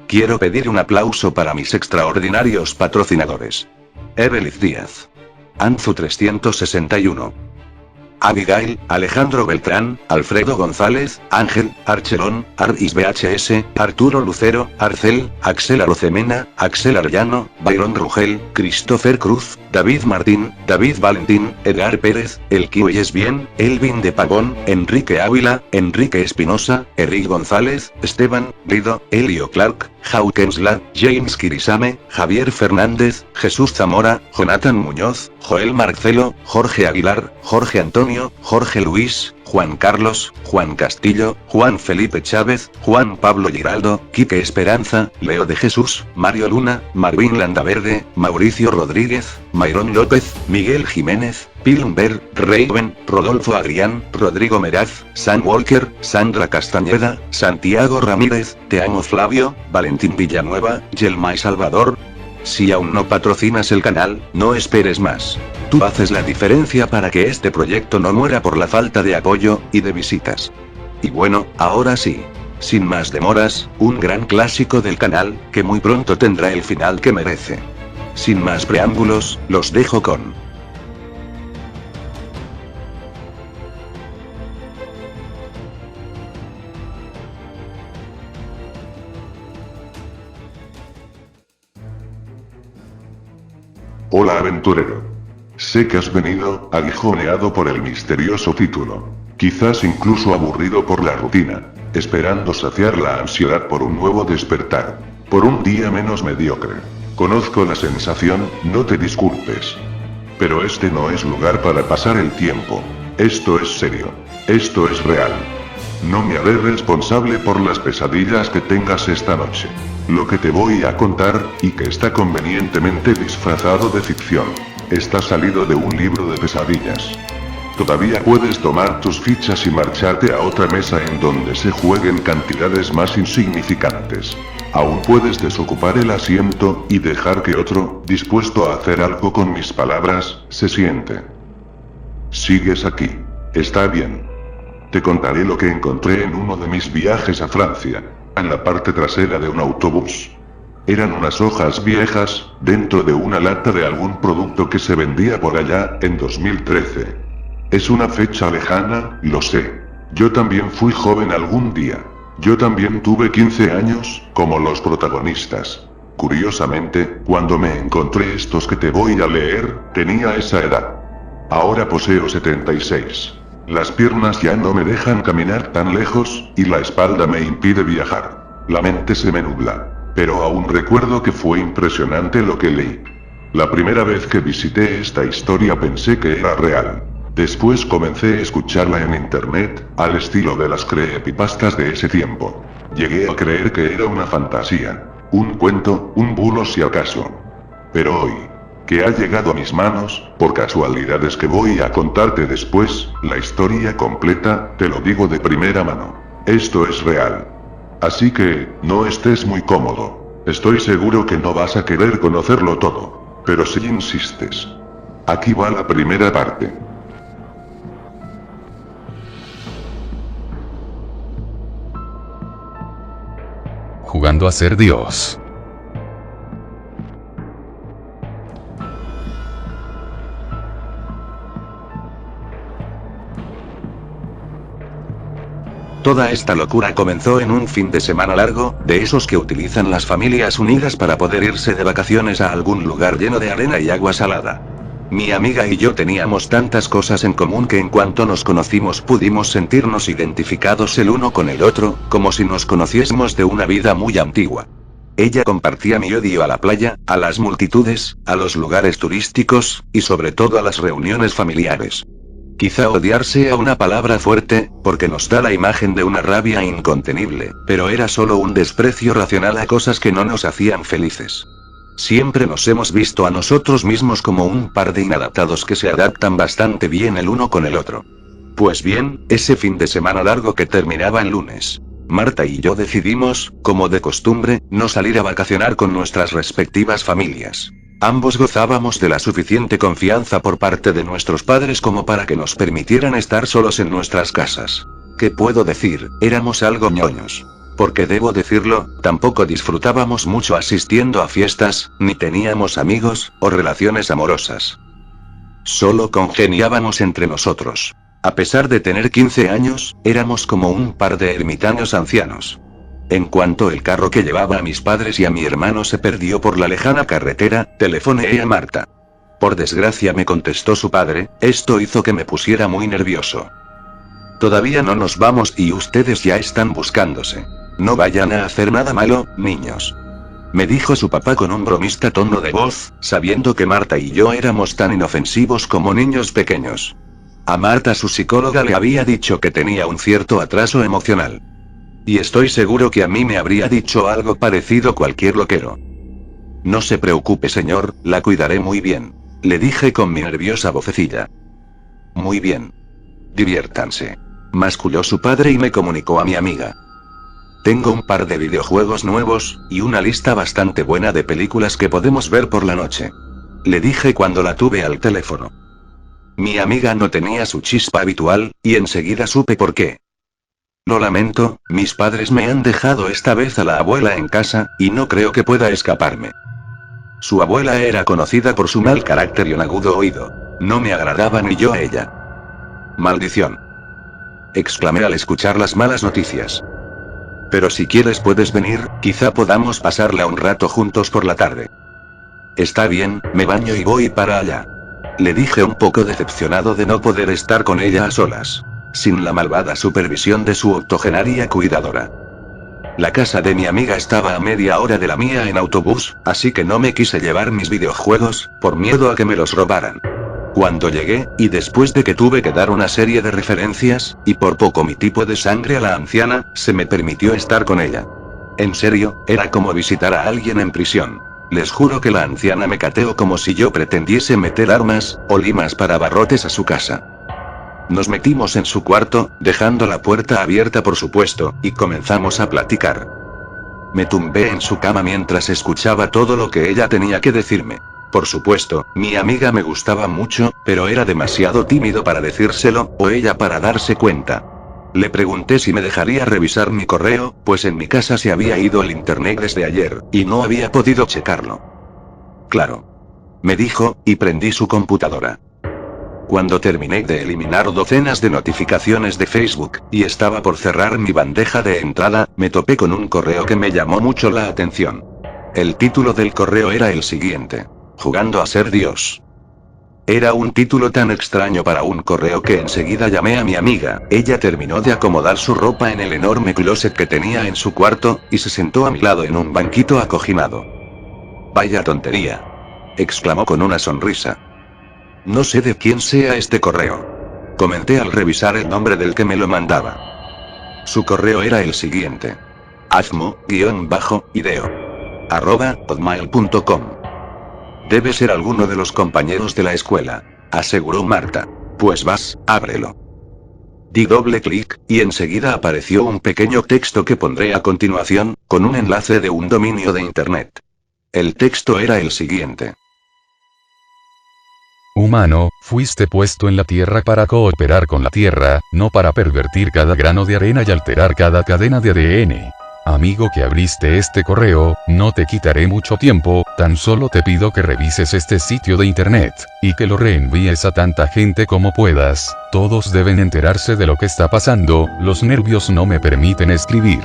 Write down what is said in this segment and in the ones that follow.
Quiero pedir un aplauso para mis extraordinarios patrocinadores. Evelyn Díaz. Anzu 361. Abigail, Alejandro Beltrán, Alfredo González, Ángel, Archelón, Ardis VHS, Arturo Lucero, Arcel, Axel Arocemena, Axel Arellano, Byron Rugel, Christopher Cruz, David Martín, David Valentín, Edgar Pérez, El Kiwi es bien, Elvin de Pagón, Enrique Ávila, Enrique Espinosa, Eric González, Esteban, Guido, Elio Clark, Hawkensla, James Kirisame, Javier Fernández, Jesús Zamora, Jonathan Muñoz, Joel Marcelo, Jorge Aguilar, Jorge Antonio, Jorge Luis, Juan Carlos, Juan Castillo, Juan Felipe Chávez, Juan Pablo Giraldo, Quique Esperanza, Leo de Jesús, Mario Luna, Marvin Landaverde, Mauricio Rodríguez, Mayrón López, Miguel Jiménez, Pilumber, Raven, Rodolfo Agrián, Rodrigo Meraz, Sam Walker, Sandra Castañeda, Santiago Ramírez, Te amo Flavio, Valentín Villanueva, Yelmay Salvador. Si aún no patrocinas el canal, no esperes más. Tú haces la diferencia para que este proyecto no muera por la falta de apoyo y de visitas. Y bueno, ahora sí. Sin más demoras, un gran clásico del canal, que muy pronto tendrá el final que merece. Sin más preámbulos, los dejo con... Hola aventurero. Sé que has venido, aguijoneado por el misterioso título. Quizás incluso aburrido por la rutina, esperando saciar la ansiedad por un nuevo despertar. Por un día menos mediocre. Conozco la sensación, no te disculpes. Pero este no es lugar para pasar el tiempo. Esto es serio. Esto es real. No me haré responsable por las pesadillas que tengas esta noche. Lo que te voy a contar, y que está convenientemente disfrazado de ficción, está salido de un libro de pesadillas. Todavía puedes tomar tus fichas y marcharte a otra mesa en donde se jueguen cantidades más insignificantes. Aún puedes desocupar el asiento y dejar que otro, dispuesto a hacer algo con mis palabras, se siente. Sigues aquí. Está bien. Te contaré lo que encontré en uno de mis viajes a Francia, en la parte trasera de un autobús. Eran unas hojas viejas, dentro de una lata de algún producto que se vendía por allá, en 2013. Es una fecha lejana, lo sé. Yo también fui joven algún día. Yo también tuve 15 años, como los protagonistas. Curiosamente, cuando me encontré estos que te voy a leer, tenía esa edad. Ahora poseo 76. Las piernas ya no me dejan caminar tan lejos, y la espalda me impide viajar. La mente se me nubla. Pero aún recuerdo que fue impresionante lo que leí. La primera vez que visité esta historia pensé que era real. Después comencé a escucharla en internet, al estilo de las creepypastas de ese tiempo. Llegué a creer que era una fantasía. Un cuento, un bulo si acaso. Pero hoy, que ha llegado a mis manos, por casualidades que voy a contarte después, la historia completa, te lo digo de primera mano. Esto es real. Así que, no estés muy cómodo. Estoy seguro que no vas a querer conocerlo todo. Pero si insistes. Aquí va la primera parte. Jugando a ser Dios. Toda esta locura comenzó en un fin de semana largo, de esos que utilizan las familias unidas para poder irse de vacaciones a algún lugar lleno de arena y agua salada. Mi amiga y yo teníamos tantas cosas en común que en cuanto nos conocimos pudimos sentirnos identificados el uno con el otro, como si nos conociésemos de una vida muy antigua. Ella compartía mi odio a la playa, a las multitudes, a los lugares turísticos, y sobre todo a las reuniones familiares. Quizá odiar sea una palabra fuerte, porque nos da la imagen de una rabia incontenible, pero era solo un desprecio racional a cosas que no nos hacían felices. Siempre nos hemos visto a nosotros mismos como un par de inadaptados que se adaptan bastante bien el uno con el otro. Pues bien, ese fin de semana largo que terminaba el lunes, Marta y yo decidimos, como de costumbre, no salir a vacacionar con nuestras respectivas familias. Ambos gozábamos de la suficiente confianza por parte de nuestros padres como para que nos permitieran estar solos en nuestras casas. ¿Qué puedo decir? Éramos algo ñoños. Porque debo decirlo, tampoco disfrutábamos mucho asistiendo a fiestas, ni teníamos amigos, o relaciones amorosas. Solo congeniábamos entre nosotros. A pesar de tener 15 años, éramos como un par de ermitaños ancianos. En cuanto el carro que llevaba a mis padres y a mi hermano se perdió por la lejana carretera, telefoneé a Marta. Por desgracia me contestó su padre, esto hizo que me pusiera muy nervioso. Todavía no nos vamos y ustedes ya están buscándose. No vayan a hacer nada malo, niños. Me dijo su papá con un bromista tono de voz, sabiendo que Marta y yo éramos tan inofensivos como niños pequeños. A Marta su psicóloga le había dicho que tenía un cierto atraso emocional. Y estoy seguro que a mí me habría dicho algo parecido cualquier loquero. No se preocupe señor, la cuidaré muy bien. Le dije con mi nerviosa vocecilla. Muy bien. Diviértanse. Masculló su padre y me comunicó a mi amiga. Tengo un par de videojuegos nuevos, y una lista bastante buena de películas que podemos ver por la noche. Le dije cuando la tuve al teléfono. Mi amiga no tenía su chispa habitual, y enseguida supe por qué. Lo lamento, mis padres me han dejado esta vez a la abuela en casa, y no creo que pueda escaparme. Su abuela era conocida por su mal carácter y un agudo oído. No me agradaba ni yo a ella. Maldición. Exclamé al escuchar las malas noticias. Pero si quieres puedes venir, quizá podamos pasarla un rato juntos por la tarde. Está bien, me baño y voy para allá. Le dije un poco decepcionado de no poder estar con ella a solas, sin la malvada supervisión de su octogenaria cuidadora. La casa de mi amiga estaba a media hora de la mía en autobús, así que no me quise llevar mis videojuegos, por miedo a que me los robaran. Cuando llegué, y después de que tuve que dar una serie de referencias, y por poco mi tipo de sangre a la anciana, se me permitió estar con ella. En serio, era como visitar a alguien en prisión. Les juro que la anciana me cateó como si yo pretendiese meter armas, o limas para barrotes a su casa. Nos metimos en su cuarto, dejando la puerta abierta por supuesto, y comenzamos a platicar. Me tumbé en su cama mientras escuchaba todo lo que ella tenía que decirme. Por supuesto, mi amiga me gustaba mucho, pero era demasiado tímido para decírselo, o ella para darse cuenta. Le pregunté si me dejaría revisar mi correo, pues en mi casa se había ido el internet desde ayer, y no había podido checarlo. Claro. Me dijo, y prendí su computadora. Cuando terminé de eliminar docenas de notificaciones de Facebook, y estaba por cerrar mi bandeja de entrada, me topé con un correo que me llamó mucho la atención. El título del correo era el siguiente. Jugando a ser Dios. Era un título tan extraño para un correo que enseguida llamé a mi amiga. Ella terminó de acomodar su ropa en el enorme closet que tenía en su cuarto, y se sentó a mi lado en un banquito acoginado. Vaya tontería. Exclamó con una sonrisa. No sé de quién sea este correo. Comenté al revisar el nombre del que me lo mandaba. Su correo era el siguiente. azmo-ideo@hotmail.com. Debe ser alguno de los compañeros de la escuela, aseguró Marta. Pues vas, ábrelo. Di doble clic, y enseguida apareció un pequeño texto que pondré a continuación, con un enlace de un dominio de internet. El texto era el siguiente. Humano, fuiste puesto en la Tierra para cooperar con la Tierra, no para pervertir cada grano de arena y alterar cada cadena de ADN. Amigo que abriste este correo, no te quitaré mucho tiempo, tan solo te pido que revises este sitio de internet, y que lo reenvíes a tanta gente como puedas. Todos deben enterarse de lo que está pasando, los nervios no me permiten escribir.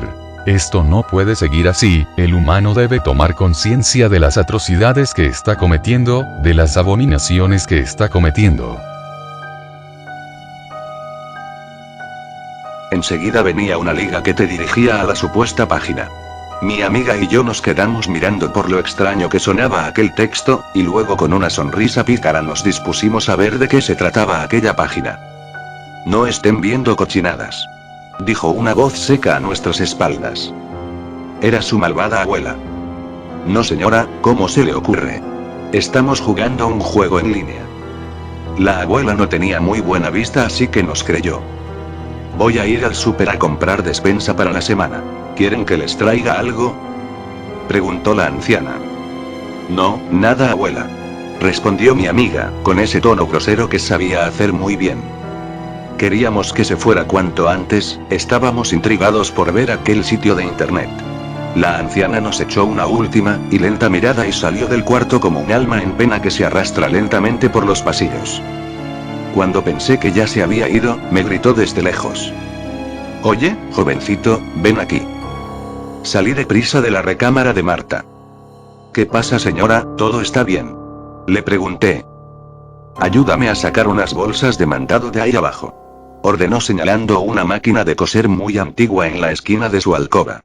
Esto no puede seguir así, el humano debe tomar conciencia de las atrocidades que está cometiendo, de las abominaciones que está cometiendo. Enseguida venía una liga que te dirigía a la supuesta página. Mi amiga y yo nos quedamos mirando por lo extraño que sonaba aquel texto, y luego con una sonrisa pícara nos dispusimos a ver de qué se trataba aquella página. No estén viendo cochinadas, dijo una voz seca a nuestras espaldas. Era su malvada abuela. No señora, ¿cómo se le ocurre? Estamos jugando un juego en línea. La abuela no tenía muy buena vista, así que nos creyó. Voy a ir al súper a comprar despensa para la semana. ¿Quieren que les traiga algo?, preguntó la anciana. No, nada abuela, respondió mi amiga, con ese tono grosero que sabía hacer muy bien. Queríamos que se fuera cuanto antes, estábamos intrigados por ver aquel sitio de internet. La anciana nos echó una última y lenta mirada y salió del cuarto como un alma en pena que se arrastra lentamente por los pasillos. Cuando pensé que ya se había ido, me gritó desde lejos. «Oye, jovencito, ven aquí». Salí deprisa de la recámara de Marta. «¿Qué pasa, señora? ¿Todo está bien?», le pregunté. «Ayúdame a sacar unas bolsas de mandado de ahí abajo», ordenó señalando una máquina de coser muy antigua en la esquina de su alcoba.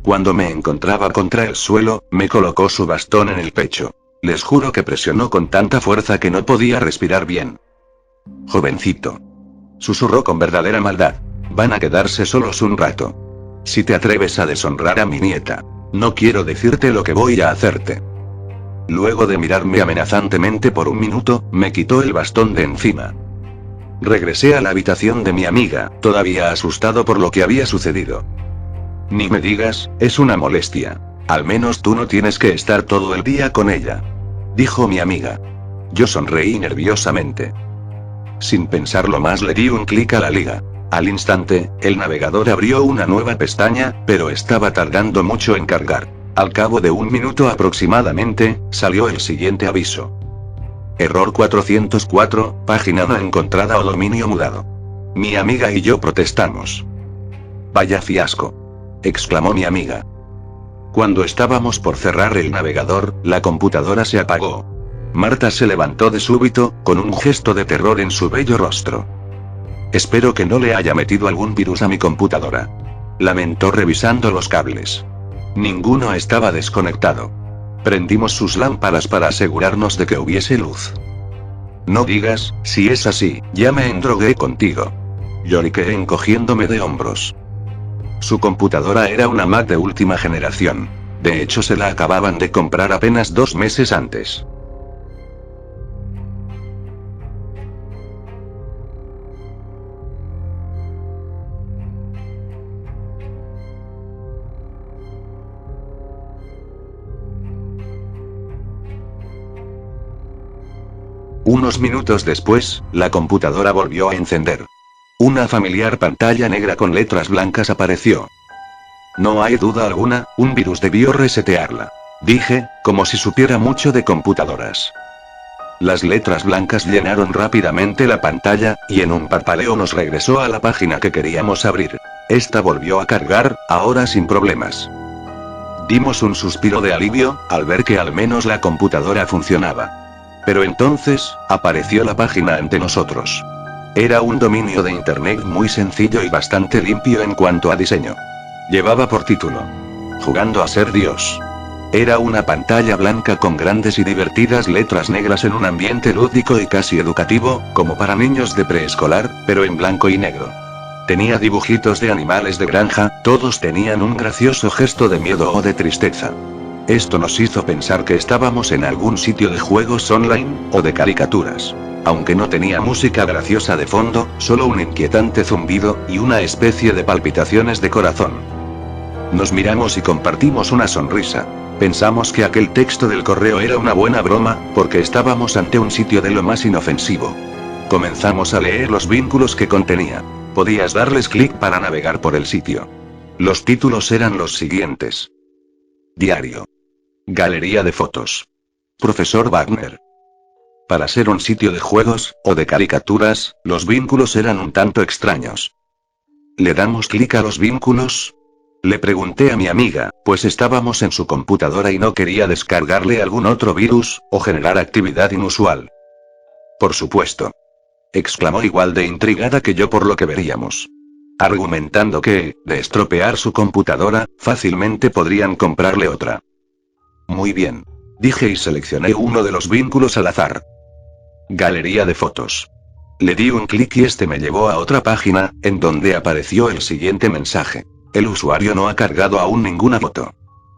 Cuando me encontraba contra el suelo, me colocó su bastón en el pecho. Les juro que presionó con tanta fuerza que no podía respirar bien. «Jovencito», susurró con verdadera maldad, «van a quedarse solos un rato. Si te atreves a deshonrar a mi nieta, no quiero decirte lo que voy a hacerte». Luego de mirarme amenazantemente por un minuto, me quitó el bastón de encima. Regresé a la habitación de mi amiga, todavía asustado por lo que había sucedido. «Ni me digas, es una molestia. Al menos tú no tienes que estar todo el día con ella», dijo mi amiga. Yo sonreí nerviosamente. Sin pensarlo más le di un clic a la liga. Al instante, el navegador abrió una nueva pestaña, pero estaba tardando mucho en cargar. Al cabo de un minuto aproximadamente, salió el siguiente aviso. Error 404, página no encontrada o dominio mudado. Mi amiga y yo protestamos. «Vaya fiasco», exclamó mi amiga. Cuando estábamos por cerrar el navegador, la computadora se apagó. Marta se levantó de súbito, con un gesto de terror en su bello rostro. «Espero que no le haya metido algún virus a mi computadora», lamentó revisando los cables. Ninguno estaba desconectado. Prendimos sus lámparas para asegurarnos de que hubiese luz. «No digas, si es así, ya me endrogué contigo», lloriqué encogiéndome de hombros. Su computadora era una Mac de última generación. De hecho, se la acababan de comprar apenas 2 meses antes. Unos minutos después, la computadora volvió a encender. Una familiar pantalla negra con letras blancas apareció. «No hay duda alguna, un virus debió resetearla», dije, como si supiera mucho de computadoras. Las letras blancas llenaron rápidamente la pantalla, y en un parpadeo nos regresó a la página que queríamos abrir. Esta volvió a cargar, ahora sin problemas. Dimos un suspiro de alivio, al ver que al menos la computadora funcionaba. Pero entonces, apareció la página ante nosotros. Era un dominio de internet muy sencillo y bastante limpio en cuanto a diseño. Llevaba por título: «Jugando a ser Dios». Era una pantalla blanca con grandes y divertidas letras negras en un ambiente lúdico y casi educativo, como para niños de preescolar, pero en blanco y negro. Tenía dibujitos de animales de granja, todos tenían un gracioso gesto de miedo o de tristeza. Esto nos hizo pensar que estábamos en algún sitio de juegos online, o de caricaturas. Aunque no tenía música graciosa de fondo, solo un inquietante zumbido, y una especie de palpitaciones de corazón. Nos miramos y compartimos una sonrisa. Pensamos que aquel texto del correo era una buena broma, porque estábamos ante un sitio de lo más inofensivo. Comenzamos a leer los vínculos que contenía. Podías darles clic para navegar por el sitio. Los títulos eran los siguientes: Diario. Galería de fotos. Profesor Wagner. Para ser un sitio de juegos, o de caricaturas, los vínculos eran un tanto extraños. ¿Le damos clic a los vínculos?, le pregunté a mi amiga, pues estábamos en su computadora y no quería descargarle algún otro virus, o generar actividad inusual. «Por supuesto», exclamó igual de intrigada que yo por lo que veríamos. Argumentando que, de estropear su computadora, fácilmente podrían comprarle otra. «Muy bien», dije y seleccioné uno de los vínculos al azar. Galería de fotos. Le di un clic y este me llevó a otra página, en donde apareció el siguiente mensaje: «El usuario no ha cargado aún ninguna foto».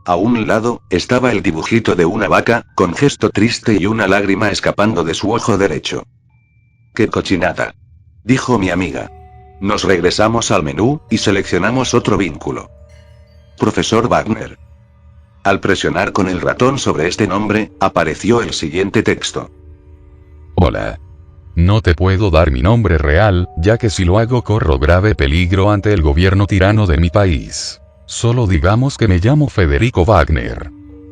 A un lado, estaba el dibujito de una vaca, con gesto triste y una lágrima escapando de su ojo derecho. «¡Qué cochinada!», dijo mi amiga. Nos regresamos al menú, y seleccionamos otro vínculo. Profesor Wagner. Al presionar con el ratón sobre este nombre, apareció el siguiente texto. Hola. No te puedo dar mi nombre real, ya que si lo hago corro grave peligro ante el gobierno tirano de mi país. Solo digamos que me llamo Federico Wagner.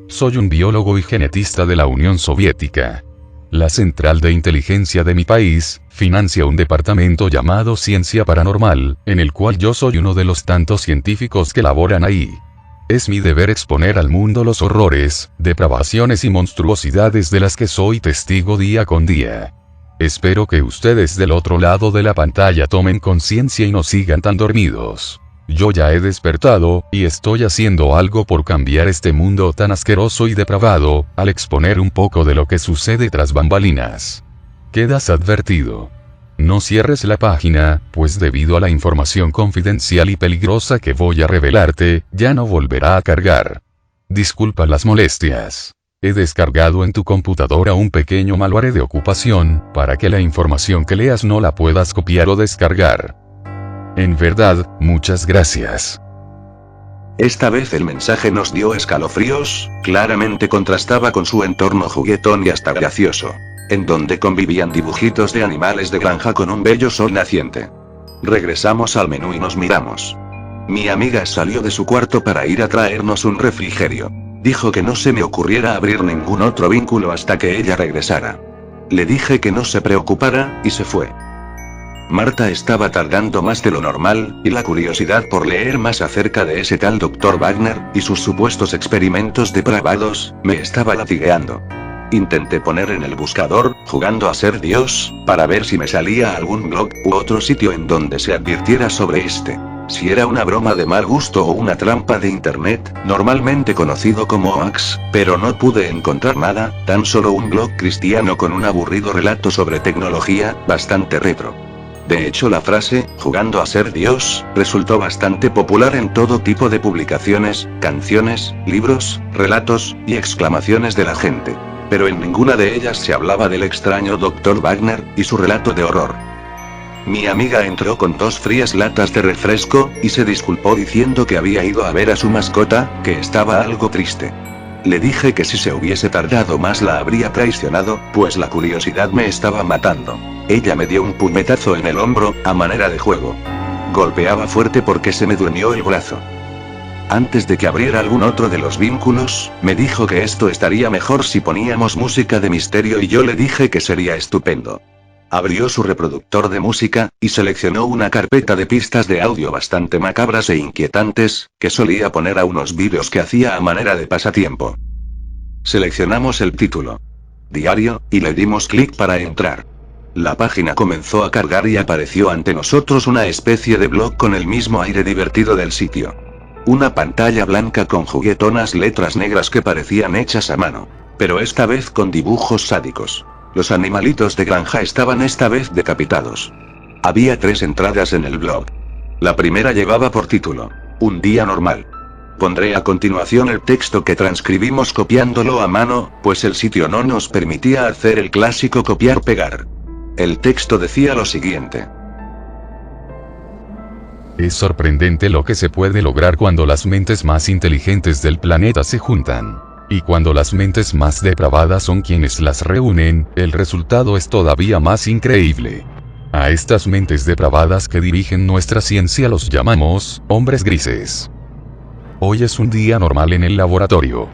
Soy un biólogo y genetista de la Unión Soviética. La central de inteligencia de mi país financia un departamento llamado Ciencia Paranormal, en el cual yo soy uno de los tantos científicos que laboran ahí. Es mi deber exponer al mundo los horrores, depravaciones y monstruosidades de las que soy testigo día con día. Espero que ustedes del otro lado de la pantalla tomen conciencia y no sigan tan dormidos. Yo ya he despertado, y estoy haciendo algo por cambiar este mundo tan asqueroso y depravado, al exponer un poco de lo que sucede tras bambalinas. Quedas advertido. No cierres la página, pues debido a la información confidencial y peligrosa que voy a revelarte, ya no volverá a cargar. Disculpa las molestias. He descargado en tu computadora un pequeño malware de ocupación, para que la información que leas no la puedas copiar o descargar. En verdad, muchas gracias. Esta vez el mensaje nos dio escalofríos, claramente contrastaba con su entorno juguetón y hasta gracioso, en donde convivían dibujitos de animales de granja con un bello sol naciente. Regresamos al menú y nos miramos. Mi amiga salió de su cuarto para ir a traernos un refrigerio. Dijo que no se me ocurriera abrir ningún otro vínculo hasta que ella regresara. Le dije que no se preocupara, y se fue. Marta estaba tardando más de lo normal, y la curiosidad por leer más acerca de ese tal Dr. Wagner, y sus supuestos experimentos depravados, me estaba latigueando. Intenté poner en el buscador, jugando a ser Dios, para ver si me salía algún blog, u otro sitio en donde se advirtiera sobre este. Si era una broma de mal gusto o una trampa de internet, normalmente conocido como hoax, pero no pude encontrar nada, tan solo un blog cristiano con un aburrido relato sobre tecnología, bastante retro. De hecho la frase, jugando a ser Dios, resultó bastante popular en todo tipo de publicaciones, canciones, libros, relatos, y exclamaciones de la gente. Pero en ninguna de ellas se hablaba del extraño Dr. Wagner, y su relato de horror. Mi amiga entró con 2 frías latas de refresco, y se disculpó diciendo que había ido a ver a su mascota, que estaba algo triste. Le dije que si se hubiese tardado más la habría traicionado, pues la curiosidad me estaba matando. Ella me dio un puñetazo en el hombro, a manera de juego. Golpeaba fuerte porque se me durmió el brazo. Antes de que abriera algún otro de los vínculos, me dijo que esto estaría mejor si poníamos música de misterio y yo le dije que sería estupendo. Abrió su reproductor de música, y seleccionó una carpeta de pistas de audio bastante macabras e inquietantes, que solía poner a unos vídeos que hacía a manera de pasatiempo. Seleccionamos el título. Diario, y le dimos clic para entrar. La página comenzó a cargar y apareció ante nosotros una especie de blog con el mismo aire divertido del sitio. Una pantalla blanca con juguetonas letras negras que parecían hechas a mano. Pero esta vez con dibujos sádicos. Los animalitos de granja estaban esta vez decapitados. Había 3 entradas en el blog. La primera llevaba por título, Un día normal. Pondré a continuación el texto que transcribimos copiándolo a mano, pues el sitio no nos permitía hacer el clásico copiar-pegar. El texto decía lo siguiente. Es sorprendente lo que se puede lograr cuando las mentes más inteligentes del planeta se juntan. Y cuando las mentes más depravadas son quienes las reúnen, el resultado es todavía más increíble. A estas mentes depravadas que dirigen nuestra ciencia los llamamos hombres grises. Hoy es un día normal en el laboratorio.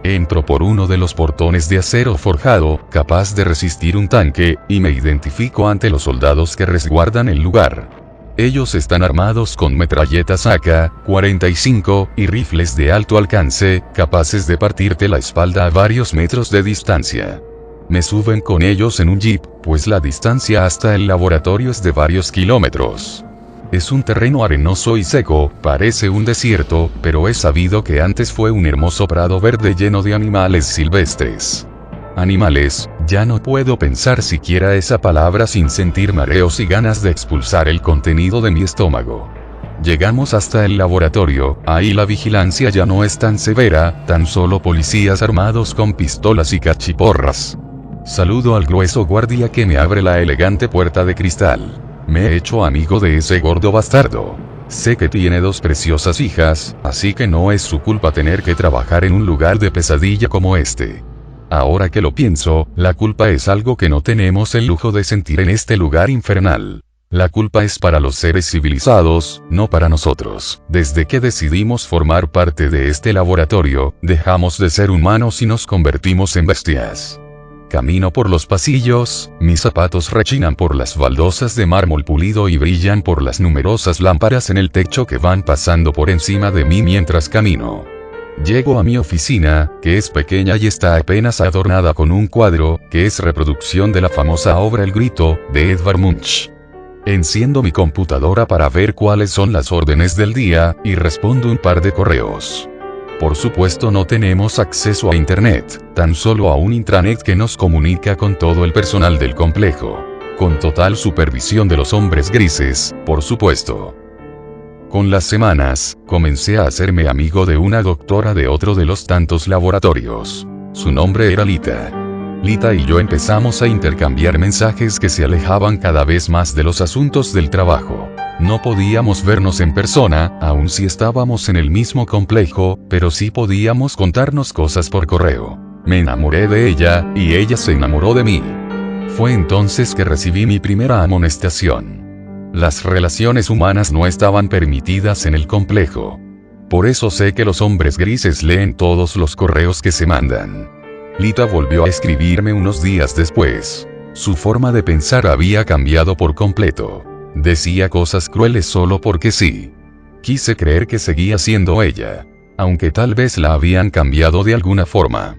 Entro por uno de los portones de acero forjado, capaz de resistir un tanque, y me identifico ante los soldados que resguardan el lugar. Ellos están armados con metralletas AK-45 y rifles de alto alcance, capaces de partirte la espalda a varios metros de distancia. Me suben con ellos en un jeep, pues la distancia hasta el laboratorio es de varios kilómetros. Es un terreno arenoso y seco, parece un desierto, pero es sabido que antes fue un hermoso prado verde lleno de animales silvestres. Animales, ya no puedo pensar siquiera esa palabra sin sentir mareos y ganas de expulsar el contenido de mi estómago. Llegamos hasta el laboratorio, ahí la vigilancia ya no es tan severa, tan solo policías armados con pistolas y cachiporras. Saludo al grueso guardia que me abre la elegante puerta de cristal. Me he hecho amigo de ese gordo bastardo. Sé que tiene 2 preciosas hijas, así que no es su culpa tener que trabajar en un lugar de pesadilla como este. Ahora que lo pienso, la culpa es algo que no tenemos el lujo de sentir en este lugar infernal. La culpa es para los seres civilizados, no para nosotros. Desde que decidimos formar parte de este laboratorio, dejamos de ser humanos y nos convertimos en bestias. Camino por los pasillos, mis zapatos rechinan por las baldosas de mármol pulido y brillan por las numerosas lámparas en el techo que van pasando por encima de mí mientras camino. Llego a mi oficina, que es pequeña y está apenas adornada con un cuadro, que es reproducción de la famosa obra El Grito, de Edvard Munch. Enciendo mi computadora para ver cuáles son las órdenes del día, y respondo un par de correos. Por supuesto no tenemos acceso a internet, tan solo a un intranet que nos comunica con todo el personal del complejo. Con total supervisión de los hombres grises, por supuesto. Con las semanas, comencé a hacerme amigo de una doctora de otro de los tantos laboratorios. Su nombre era Lita. Lita y yo empezamos a intercambiar mensajes que se alejaban cada vez más de los asuntos del trabajo. No podíamos vernos en persona, aun si estábamos en el mismo complejo, pero sí podíamos contarnos cosas por correo. Me enamoré de ella, y ella se enamoró de mí. Fue entonces que recibí mi primera amonestación. Las relaciones humanas no estaban permitidas en el complejo. Por eso sé que los hombres grises leen todos los correos que se mandan. Lita volvió a escribirme unos días después. Su forma de pensar había cambiado por completo. Decía cosas crueles solo porque sí. Quise creer que seguía siendo ella. Aunque tal vez la habían cambiado de alguna forma.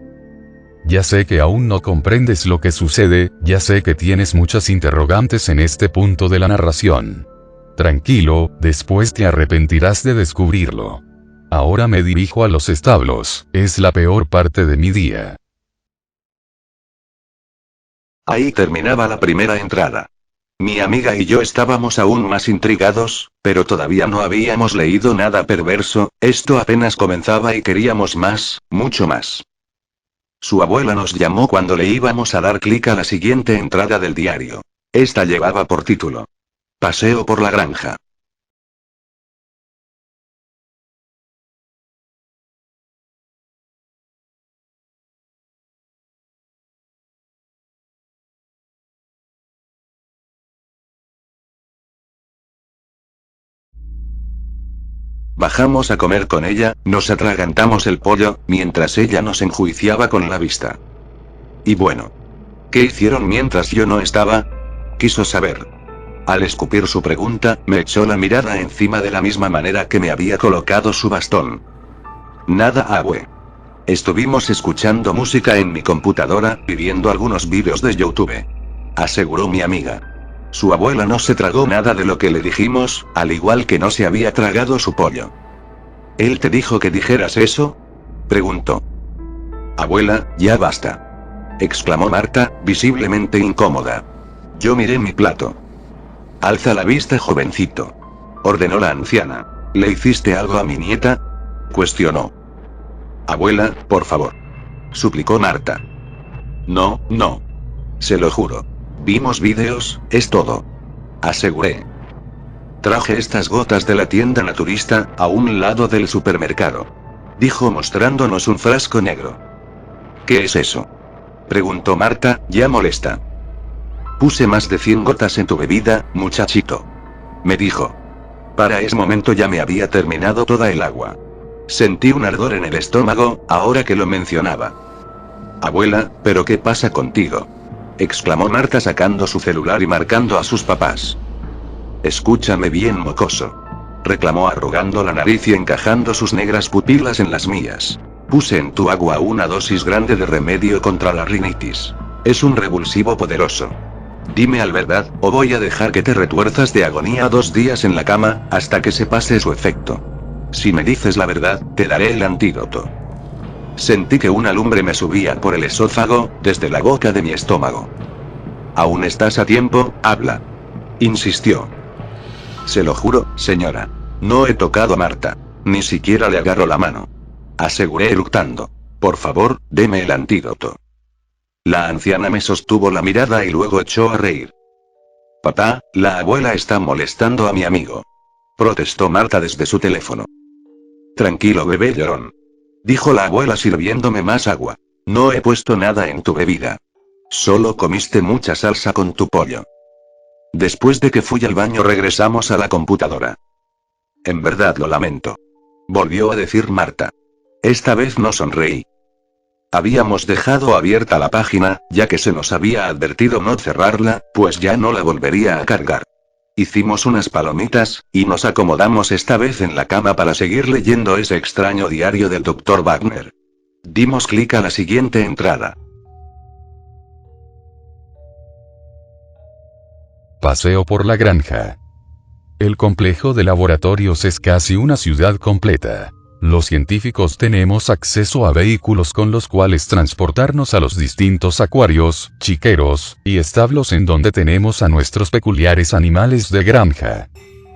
Ya sé que aún no comprendes lo que sucede, ya sé que tienes muchas interrogantes en este punto de la narración. Tranquilo, después te arrepentirás de descubrirlo. Ahora me dirijo a los establos, es la peor parte de mi día. Ahí terminaba la primera entrada. Mi amiga y yo estábamos aún más intrigados, pero todavía no habíamos leído nada perverso, esto apenas comenzaba y queríamos más, mucho más. Su abuela nos llamó cuando le íbamos a dar clic a la siguiente entrada del diario. Esta llevaba por título: Paseo por la granja. Bajamos a comer con ella, nos atragantamos el pollo, mientras ella nos enjuiciaba con la vista. Y bueno. ¿Qué hicieron mientras yo no estaba? Quiso saber. Al escupir su pregunta, me echó la mirada encima de la misma manera que me había colocado su bastón. Nada, abue. Estuvimos escuchando música en mi computadora y viendo algunos vídeos de YouTube. Aseguró mi amiga. Su abuela no se tragó nada de lo que le dijimos, al igual que no se había tragado su pollo. ¿Él te dijo que dijeras eso? Preguntó. Abuela, ya basta. Exclamó Marta, visiblemente incómoda. Yo miré mi plato. Alza la vista, jovencito. Ordenó la anciana. ¿Le hiciste algo a mi nieta? Cuestionó. Abuela, por favor. Suplicó Marta. No, no. Se lo juro. Vimos vídeos, es todo. Aseguré. Traje estas gotas de la tienda naturista, a un lado del supermercado. Dijo mostrándonos un frasco negro. ¿Qué es eso? Preguntó Marta, ya molesta. Puse más de 100 gotas en tu bebida, muchachito. Me dijo. Para ese momento ya me había terminado toda el agua. Sentí un ardor en el estómago, ahora que lo mencionaba. Abuela, ¿pero qué pasa contigo? Exclamó Marta sacando su celular y marcando a sus papás. Escúchame bien, mocoso. Reclamó arrugando la nariz y encajando sus negras pupilas en las mías. Puse en tu agua una dosis grande de remedio contra la rinitis. Es un revulsivo poderoso. Dime la verdad, o voy a dejar que te retuerzas de agonía 2 días en la cama, hasta que se pase su efecto. Si me dices la verdad, te daré el antídoto. Sentí que una lumbre me subía por el esófago, desde la boca de mi estómago. Aún estás a tiempo, habla. Insistió. Se lo juro, señora. No he tocado a Marta. Ni siquiera le agarro la mano. Aseguré eructando. Por favor, deme el antídoto. La anciana me sostuvo la mirada y luego echó a reír. Papá, la abuela está molestando a mi amigo. Protestó Marta desde su teléfono. Tranquilo, bebé llorón. Dijo la abuela sirviéndome más agua. No he puesto nada en tu bebida. Solo comiste mucha salsa con tu pollo. Después de que fui al baño regresamos a la computadora. En verdad lo lamento. Volvió a decir Marta. Esta vez no sonreí. Habíamos dejado abierta la página, ya que se nos había advertido no cerrarla, pues ya no la volvería a cargar. Hicimos unas palomitas, y nos acomodamos esta vez en la cama para seguir leyendo ese extraño diario del Dr. Wagner. Dimos clic a la siguiente entrada. Paseo por la granja. El complejo de laboratorios es casi una ciudad completa. Los científicos tenemos acceso a vehículos con los cuales transportarnos a los distintos acuarios, chiqueros, y establos en donde tenemos a nuestros peculiares animales de granja.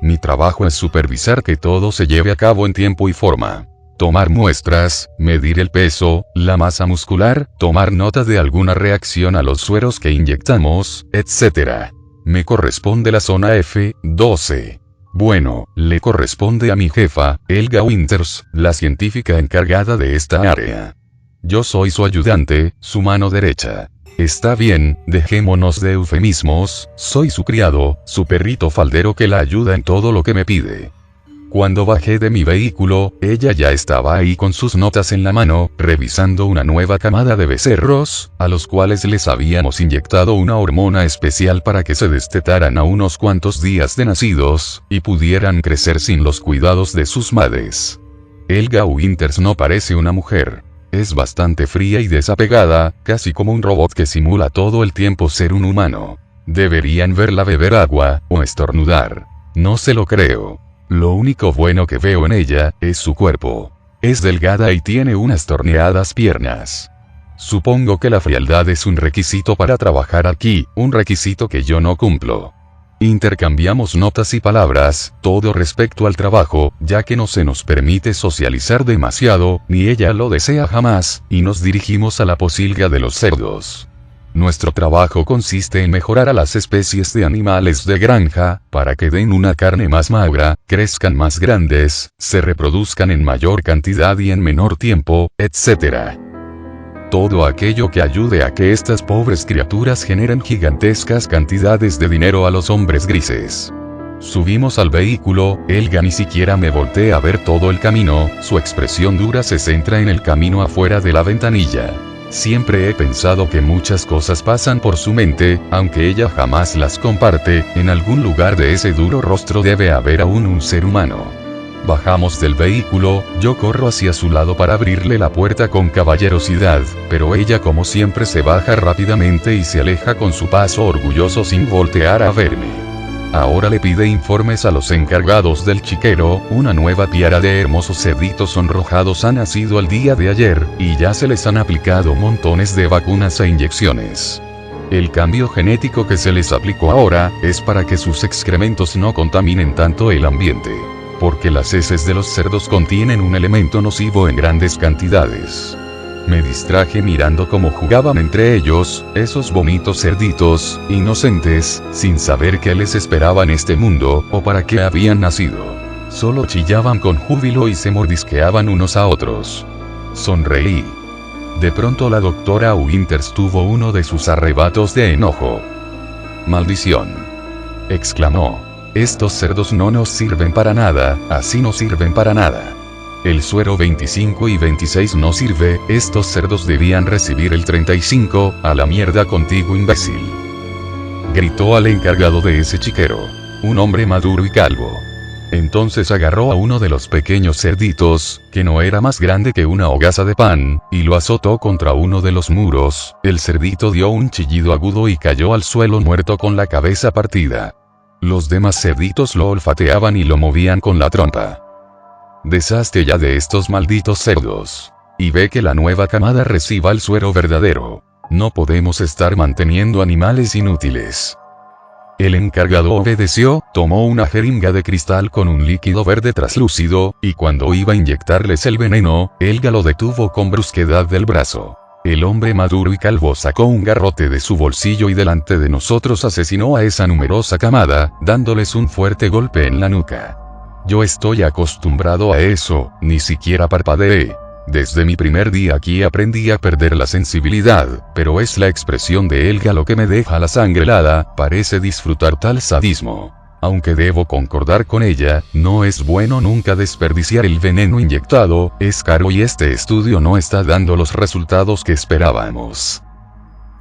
Mi trabajo es supervisar que todo se lleve a cabo en tiempo y forma. Tomar muestras, medir el peso, la masa muscular, tomar nota de alguna reacción a los sueros que inyectamos, etc. Me corresponde la zona F12. Bueno, le corresponde a mi jefa, Helga Winters, la científica encargada de esta área. Yo soy su ayudante, su mano derecha. Está bien, dejémonos de eufemismos, soy su criado, su perrito faldero que la ayuda en todo lo que me pide. Cuando bajé de mi vehículo, ella ya estaba ahí con sus notas en la mano, revisando una nueva camada de becerros, a los cuales les habíamos inyectado una hormona especial para que se destetaran a unos cuantos días de nacidos, y pudieran crecer sin los cuidados de sus madres. Helga Winters no parece una mujer. Es bastante fría y desapegada, casi como un robot que simula todo el tiempo ser un humano. Deberían verla beber agua, o estornudar. No se lo creo. Lo único bueno que veo en ella, es su cuerpo. Es delgada y tiene unas torneadas piernas. Supongo que la frialdad es un requisito para trabajar aquí, un requisito que yo no cumplo. Intercambiamos notas y palabras, todo respecto al trabajo, ya que no se nos permite socializar demasiado, ni ella lo desea jamás, y nos dirigimos a la posilga de los cerdos. Nuestro trabajo consiste en mejorar a las especies de animales de granja, para que den una carne más magra, crezcan más grandes, se reproduzcan en mayor cantidad y en menor tiempo, etc. Todo aquello que ayude a que estas pobres criaturas generen gigantescas cantidades de dinero a los hombres grises. Subimos al vehículo, Helga ni siquiera me voltea a ver todo el camino, su expresión dura se centra en el camino afuera de la ventanilla. Siempre he pensado que muchas cosas pasan por su mente, aunque ella jamás las comparte, en algún lugar de ese duro rostro debe haber aún un ser humano. Bajamos del vehículo, yo corro hacia su lado para abrirle la puerta con caballerosidad, pero ella como siempre se baja rápidamente y se aleja con su paso orgulloso sin voltear a verme. Ahora le pide informes a los encargados del chiquero, una nueva piara de hermosos cerditos sonrojados ha nacido el día de ayer, y ya se les han aplicado montones de vacunas e inyecciones. El cambio genético que se les aplicó ahora, es para que sus excrementos no contaminen tanto el ambiente. Porque las heces de los cerdos contienen un elemento nocivo en grandes cantidades. Me distraje mirando cómo jugaban entre ellos, esos bonitos cerditos, inocentes, sin saber qué les esperaba en este mundo, o para qué habían nacido. Solo chillaban con júbilo y se mordisqueaban unos a otros. Sonreí. De pronto la doctora Winters tuvo uno de sus arrebatos de enojo. «¡Maldición!», exclamó. «Estos cerdos no nos sirven para nada, así no sirven para nada. El suero 25 y 26 no sirve, estos cerdos debían recibir el 35, a la mierda contigo imbécil», gritó al encargado de ese chiquero. Un hombre maduro y calvo. Entonces agarró a uno de los pequeños cerditos, que no era más grande que una hogaza de pan, y lo azotó contra uno de los muros. El cerdito dio un chillido agudo y cayó al suelo muerto con la cabeza partida. Los demás cerditos lo olfateaban y lo movían con la trompa. «Deshazte ya de estos malditos cerdos. Y ve que la nueva camada reciba el suero verdadero. No podemos estar manteniendo animales inútiles». El encargado obedeció, tomó una jeringa de cristal con un líquido verde traslúcido, y cuando iba a inyectarles el veneno, Helga lo detuvo con brusquedad del brazo. El hombre maduro y calvo sacó un garrote de su bolsillo y delante de nosotros asesinó a esa numerosa camada, dándoles un fuerte golpe en la nuca. Yo estoy acostumbrado a eso, ni siquiera parpadeé. Desde mi primer día aquí aprendí a perder la sensibilidad, pero es la expresión de Helga lo que me deja la sangre helada, parece disfrutar tal sadismo. Aunque debo concordar con ella, no es bueno nunca desperdiciar el veneno inyectado, es caro y este estudio no está dando los resultados que esperábamos.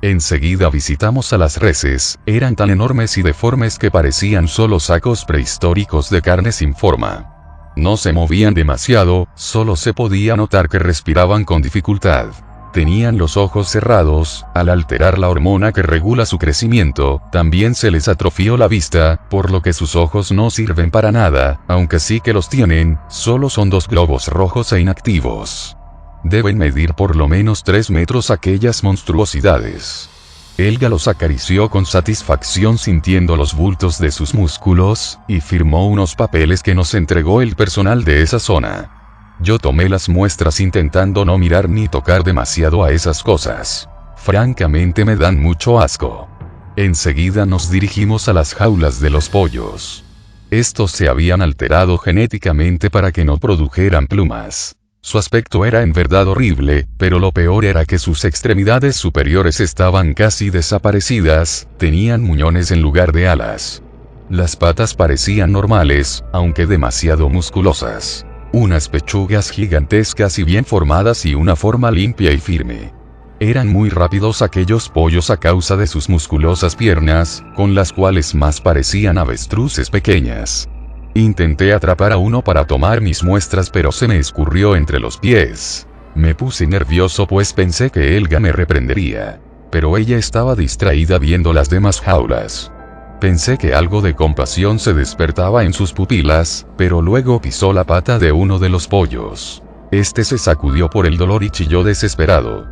Enseguida visitamos a las reses, eran tan enormes y deformes que parecían solo sacos prehistóricos de carne sin forma. No se movían demasiado, solo se podía notar que respiraban con dificultad. Tenían los ojos cerrados, al alterar la hormona que regula su crecimiento, también se les atrofió la vista, por lo que sus ojos no sirven para nada, aunque sí que los tienen, solo son 2 globos rojos e inactivos. Deben medir por lo menos 3 metros aquellas monstruosidades. Helga los acarició con satisfacción sintiendo los bultos de sus músculos, y firmó unos papeles que nos entregó el personal de esa zona. Yo tomé las muestras intentando no mirar ni tocar demasiado a esas cosas. Francamente me dan mucho asco. Enseguida nos dirigimos a las jaulas de los pollos. Estos se habían alterado genéticamente para que no produjeran plumas. Su aspecto era en verdad horrible, pero lo peor era que sus extremidades superiores estaban casi desaparecidas, tenían muñones en lugar de alas. Las patas parecían normales, aunque demasiado musculosas. Unas pechugas gigantescas y bien formadas y una forma limpia y firme. Eran muy rápidos aquellos pollos a causa de sus musculosas piernas, con las cuales más parecían avestruces pequeñas. Intenté atrapar a uno para tomar mis muestras pero se me escurrió entre los pies. Me puse nervioso pues pensé que Helga me reprendería. Pero ella estaba distraída viendo las demás jaulas. Pensé que algo de compasión se despertaba en sus pupilas, pero luego pisó la pata de uno de los pollos. Este se sacudió por el dolor y chilló desesperado.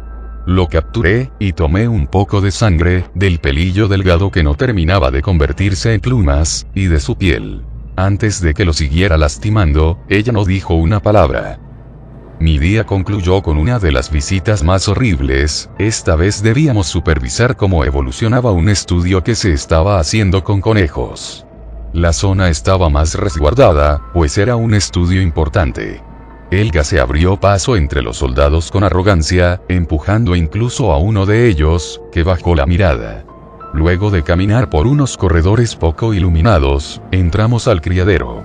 Lo capturé, y tomé un poco de sangre, del pelillo delgado que no terminaba de convertirse en plumas, y de su piel. Antes de que lo siguiera lastimando, ella no dijo una palabra. Mi día concluyó con una de las visitas más horribles, esta vez debíamos supervisar cómo evolucionaba un estudio que se estaba haciendo con conejos. La zona estaba más resguardada, pues era un estudio importante. Helga se abrió paso entre los soldados con arrogancia, empujando incluso a uno de ellos, que bajó la mirada. Luego de caminar por unos corredores poco iluminados, entramos al criadero.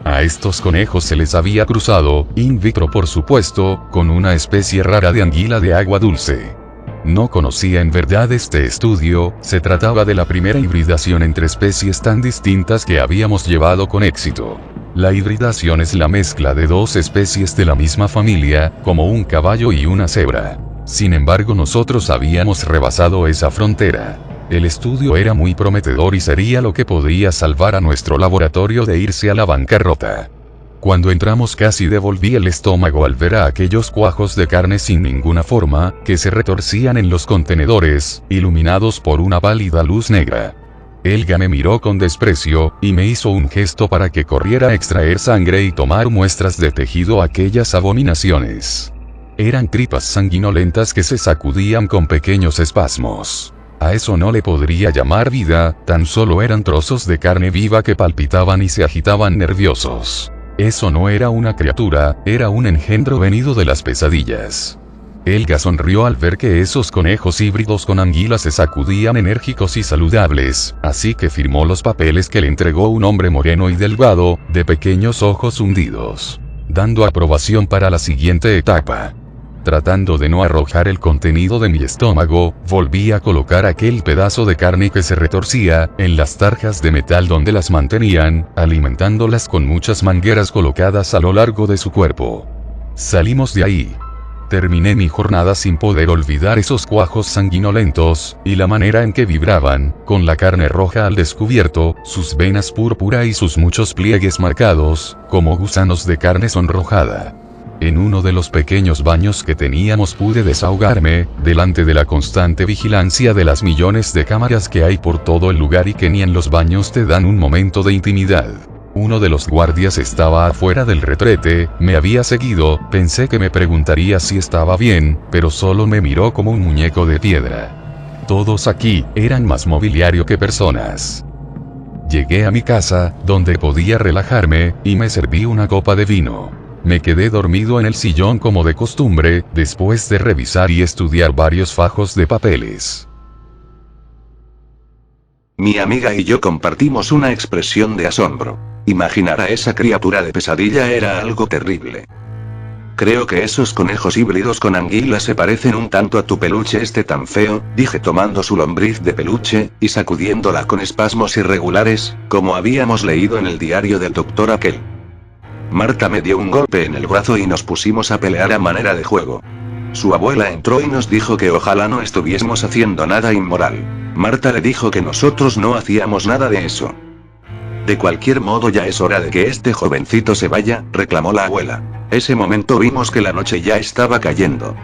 A estos conejos se les había cruzado, in vitro por supuesto, con una especie rara de anguila de agua dulce. No conocía en verdad este estudio, se trataba de la primera hibridación entre especies tan distintas que habíamos llevado con éxito. La hibridación es la mezcla de 2 especies de la misma familia, como un caballo y una cebra. Sin embargo nosotros habíamos rebasado esa frontera. El estudio era muy prometedor y sería lo que podría salvar a nuestro laboratorio de irse a la bancarrota. Cuando entramos casi devolví el estómago al ver a aquellos cuajos de carne sin ninguna forma, que se retorcían en los contenedores, iluminados por una pálida luz negra. Helga me miró con desprecio, y me hizo un gesto para que corriera a extraer sangre y tomar muestras de tejido a aquellas abominaciones. Eran tripas sanguinolentas que se sacudían con pequeños espasmos. A eso no le podría llamar vida, tan solo eran trozos de carne viva que palpitaban y se agitaban nerviosos. Eso no era una criatura, era un engendro venido de las pesadillas. Helga sonrió al ver que esos conejos híbridos con anguila se sacudían enérgicos y saludables, así que firmó los papeles que le entregó un hombre moreno y delgado, de pequeños ojos hundidos, dando aprobación para la siguiente etapa. Tratando de no arrojar el contenido de mi estómago, volví a colocar aquel pedazo de carne que se retorcía, en las tarjas de metal donde las mantenían, alimentándolas con muchas mangueras colocadas a lo largo de su cuerpo. Salimos de ahí. Terminé mi jornada sin poder olvidar esos cuajos sanguinolentos, y la manera en que vibraban, con la carne roja al descubierto, sus venas púrpura y sus muchos pliegues marcados, como gusanos de carne sonrojada. En uno de los pequeños baños que teníamos pude desahogarme, delante de la constante vigilancia de las millones de cámaras que hay por todo el lugar y que ni en los baños te dan un momento de intimidad. Uno de los guardias estaba afuera del retrete, me había seguido, pensé que me preguntaría si estaba bien, pero solo me miró como un muñeco de piedra. Todos aquí, eran más mobiliario que personas. Llegué a mi casa, donde podía relajarme, y me serví una copa de vino. Me quedé dormido en el sillón como de costumbre, después de revisar y estudiar varios fajos de papeles. Mi amiga y yo compartimos una expresión de asombro. Imaginar a esa criatura de pesadilla era algo terrible. Creo que esos conejos híbridos con anguila se parecen un tanto a tu peluche tan feo, dije tomando su lombriz de peluche, y sacudiéndola con espasmos irregulares, como habíamos leído en el diario del doctor aquel. Marta me dio un golpe en el brazo y nos pusimos a pelear a manera de juego. Su abuela entró y nos dijo que ojalá no estuviésemos haciendo nada inmoral. Marta le dijo que nosotros no hacíamos nada de eso. De cualquier modo ya es hora de que este jovencito se vaya, reclamó la abuela. Ese momento vimos que la noche ya estaba cayendo.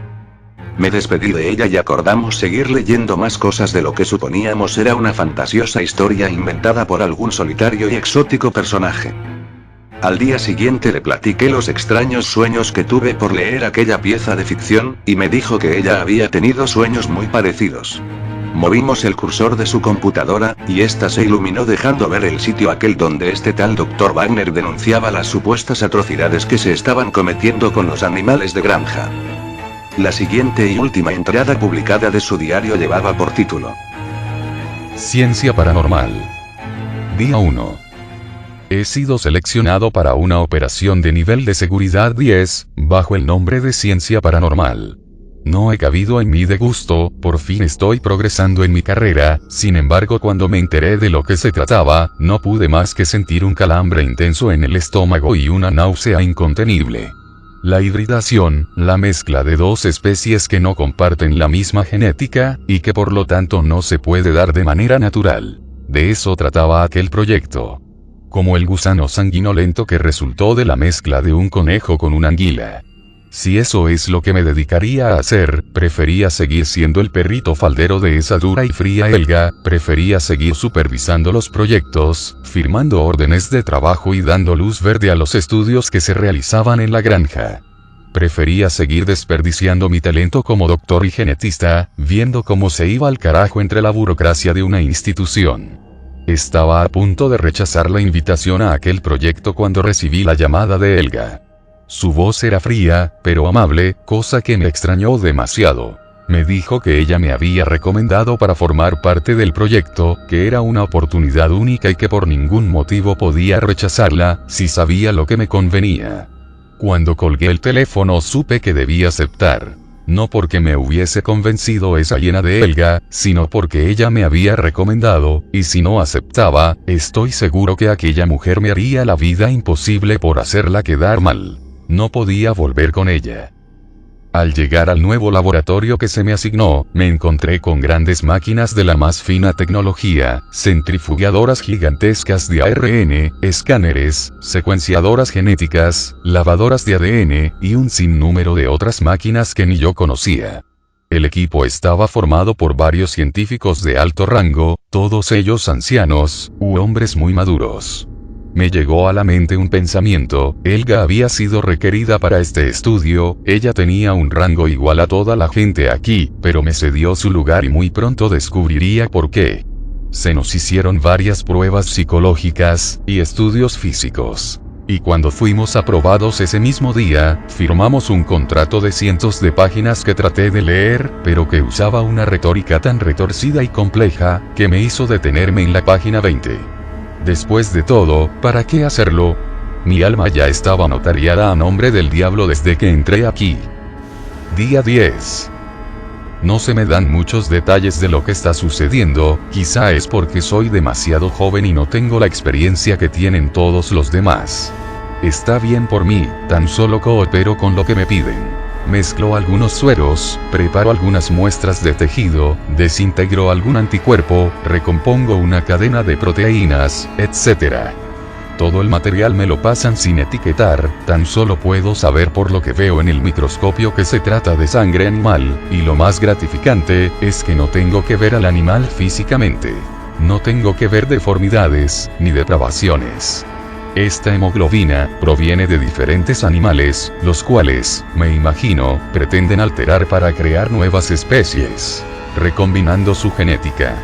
Me despedí de ella y acordamos seguir leyendo más cosas de lo que suponíamos era una fantasiosa historia inventada por algún solitario y exótico personaje. Al día siguiente le platiqué los extraños sueños que tuve por leer aquella pieza de ficción, y me dijo que ella había tenido sueños muy parecidos. Movimos el cursor de su computadora, y ésta se iluminó dejando ver el sitio aquel donde este tal Dr. Wagner denunciaba las supuestas atrocidades que se estaban cometiendo con los animales de granja. La siguiente y última entrada publicada de su diario llevaba por título: Ciencia paranormal. Día 1. He sido seleccionado para una operación de nivel de seguridad 10, bajo el nombre de Ciencia Paranormal. No he cabido en mí de gusto, por fin estoy progresando en mi carrera, sin embargo cuando me enteré de lo que se trataba, no pude más que sentir un calambre intenso en el estómago y una náusea incontenible. La hibridación, la mezcla de dos especies que no comparten la misma genética, y que por lo tanto no se puede dar de manera natural. De eso trataba aquel proyecto. Como el gusano sanguinolento que resultó de la mezcla de un conejo con una anguila. Si eso es lo que me dedicaría a hacer, prefería seguir siendo el perrito faldero de esa dura y fría Helga, prefería seguir supervisando los proyectos, firmando órdenes de trabajo y dando luz verde a los estudios que se realizaban en la granja. Prefería seguir desperdiciando mi talento como doctor y genetista, viendo cómo se iba al carajo entre la burocracia de una institución. Estaba a punto de rechazar la invitación a aquel proyecto cuando recibí la llamada de Helga. Su voz era fría, pero amable, cosa que me extrañó demasiado. Me dijo que ella me había recomendado para formar parte del proyecto, que era una oportunidad única y que por ningún motivo podía rechazarla, si sabía lo que me convenía. Cuando colgué el teléfono supe que debía aceptar. No porque me hubiese convencido esa hiena de Helga, sino porque ella me había recomendado, y si no aceptaba, estoy seguro que aquella mujer me haría la vida imposible por hacerla quedar mal. No podía volver con ella. Al llegar al nuevo laboratorio que se me asignó, me encontré con grandes máquinas de la más fina tecnología, centrifugadoras gigantescas de ARN, escáneres, secuenciadoras genéticas, lavadoras de ADN, y un sinnúmero de otras máquinas que ni yo conocía. El equipo estaba formado por varios científicos de alto rango, todos ellos ancianos, u hombres muy maduros. Me llegó a la mente un pensamiento: Helga había sido requerida para este estudio, ella tenía un rango igual a toda la gente aquí, pero me cedió su lugar y muy pronto descubriría por qué. Se nos hicieron varias pruebas psicológicas, y estudios físicos. Y cuando fuimos aprobados ese mismo día, firmamos un contrato de cientos de páginas que traté de leer, pero que usaba una retórica tan retorcida y compleja, que me hizo detenerme en la página 20. Después de todo, ¿para qué hacerlo? Mi alma ya estaba notariada a nombre del diablo desde que entré aquí. Día 10. No se me dan muchos detalles de lo que está sucediendo, quizá es porque soy demasiado joven y no tengo la experiencia que tienen todos los demás. Está bien por mí, tan solo coopero con lo que me piden. Mezclo algunos sueros, preparo algunas muestras de tejido, desintegro algún anticuerpo, recompongo una cadena de proteínas, etc. Todo el material me lo pasan sin etiquetar, tan solo puedo saber por lo que veo en el microscopio que se trata de sangre animal, y lo más gratificante, es que no tengo que ver al animal físicamente. No tengo que ver deformidades, ni depravaciones. Esta hemoglobina proviene de diferentes animales, los cuales, me imagino, pretenden alterar para crear nuevas especies, recombinando su genética.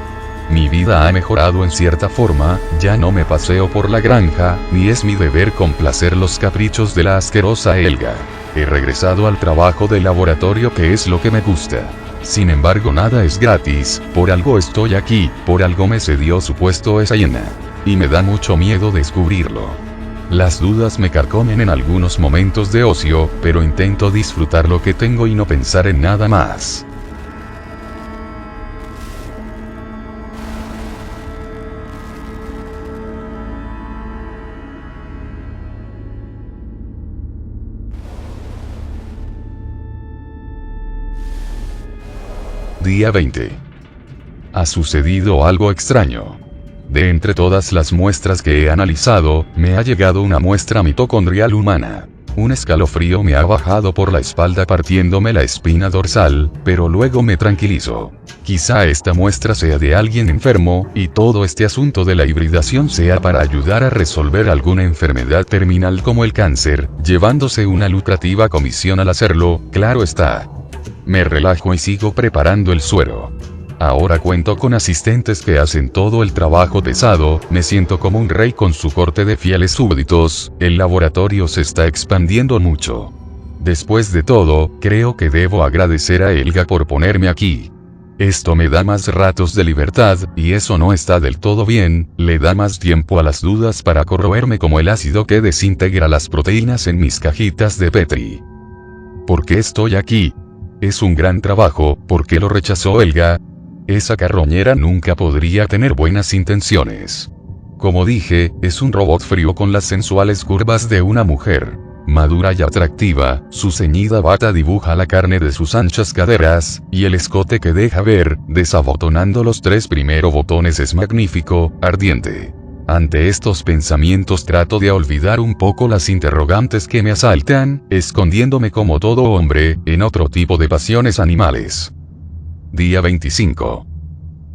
Mi vida ha mejorado en cierta forma, ya no me paseo por la granja, ni es mi deber complacer los caprichos de la asquerosa Helga. He regresado al trabajo de laboratorio, que es lo que me gusta. Sin embargo, nada es gratis, por algo estoy aquí, por algo me cedió su puesto esa hiena. Y me da mucho miedo descubrirlo. Las dudas me carcomen en algunos momentos de ocio, pero intento disfrutar lo que tengo y no pensar en nada más. Día 20. Ha sucedido algo extraño. De entre todas las muestras que he analizado, me ha llegado una muestra mitocondrial humana. Un escalofrío me ha bajado por la espalda partiéndome la espina dorsal, pero luego me tranquilizo. Quizá esta muestra sea de alguien enfermo, y todo este asunto de la hibridación sea para ayudar a resolver alguna enfermedad terminal como el cáncer, llevándose una lucrativa comisión al hacerlo, claro está. Me relajo y sigo preparando el suero. Ahora cuento con asistentes que hacen todo el trabajo pesado, me siento como un rey con su corte de fieles súbditos, el laboratorio se está expandiendo mucho. Después de todo, creo que debo agradecer a Helga por ponerme aquí. Esto me da más ratos de libertad, y eso no está del todo bien, le da más tiempo a las dudas para corroerme como el ácido que desintegra las proteínas en mis cajitas de Petri. ¿Por qué estoy aquí? Es un gran trabajo, ¿por qué lo rechazó Helga? Esa carroñera nunca podría tener buenas intenciones. Como dije, es un robot frío con las sensuales curvas de una mujer. Madura y atractiva, su ceñida bata dibuja la carne de sus anchas caderas, y el escote que deja ver, desabotonando los 3 primeros botones es magnífico, ardiente. Ante estos pensamientos trato de olvidar un poco las interrogantes que me asaltan, escondiéndome como todo hombre, en otro tipo de pasiones animales. Día 25.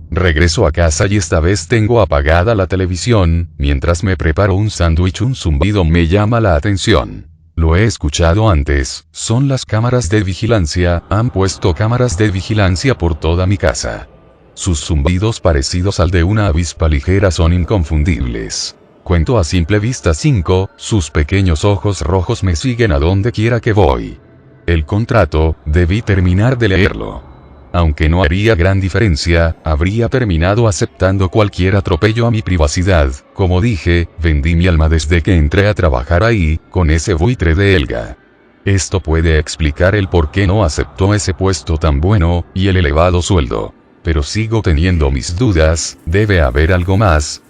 Regreso a casa y esta vez tengo apagada la televisión, mientras me preparo un sándwich. Un zumbido me llama la atención. Lo he escuchado antes, son las cámaras de vigilancia, han puesto cámaras de vigilancia por toda mi casa. Sus zumbidos parecidos al de una avispa ligera son inconfundibles. Cuento a simple vista 5, sus pequeños ojos rojos me siguen a donde quiera que voy. El contrato, debí terminar de leerlo. Aunque no haría gran diferencia, habría terminado aceptando cualquier atropello a mi privacidad. Como dije, vendí mi alma desde que entré a trabajar ahí, con ese buitre de Helga. Esto puede explicar el por qué no aceptó ese puesto tan bueno, y el elevado sueldo. Pero sigo teniendo mis dudas, debe haber algo más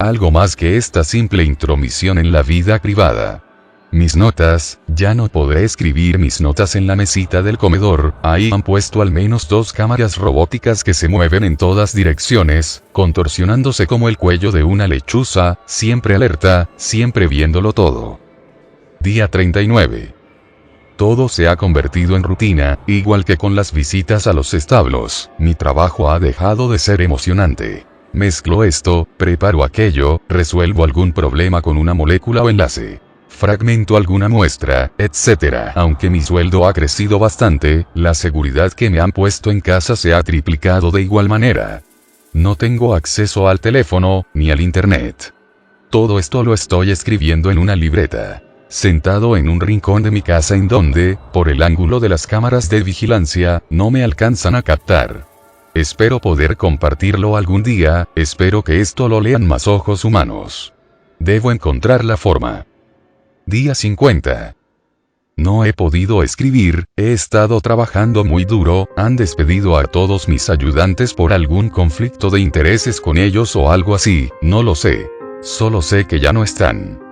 que esta simple intromisión en la vida privada. Mis notas, ya no podré escribir mis notas en la mesita del comedor, ahí han puesto al menos 2 cámaras robóticas que se mueven en todas direcciones, contorsionándose como el cuello de una lechuza, siempre alerta, siempre viéndolo todo. Día 39. Todo se ha convertido en rutina, igual que con las visitas a los establos, mi trabajo ha dejado de ser emocionante. Mezclo esto, preparo aquello, resuelvo algún problema con una molécula o enlace. Fragmento alguna muestra, etc. Aunque mi sueldo ha crecido bastante, la seguridad que me han puesto en casa se ha triplicado de igual manera. No tengo acceso al teléfono, ni al internet. Todo esto lo estoy escribiendo en una libreta. Sentado en un rincón de mi casa en donde, por el ángulo de las cámaras de vigilancia, no me alcanzan a captar. Espero poder compartirlo algún día, espero que esto lo lean más ojos humanos. Debo encontrar la forma. Día 50. No he podido escribir, he estado trabajando muy duro, han despedido a todos mis ayudantes por algún conflicto de intereses con ellos o algo así, no lo sé. Solo sé que ya no están.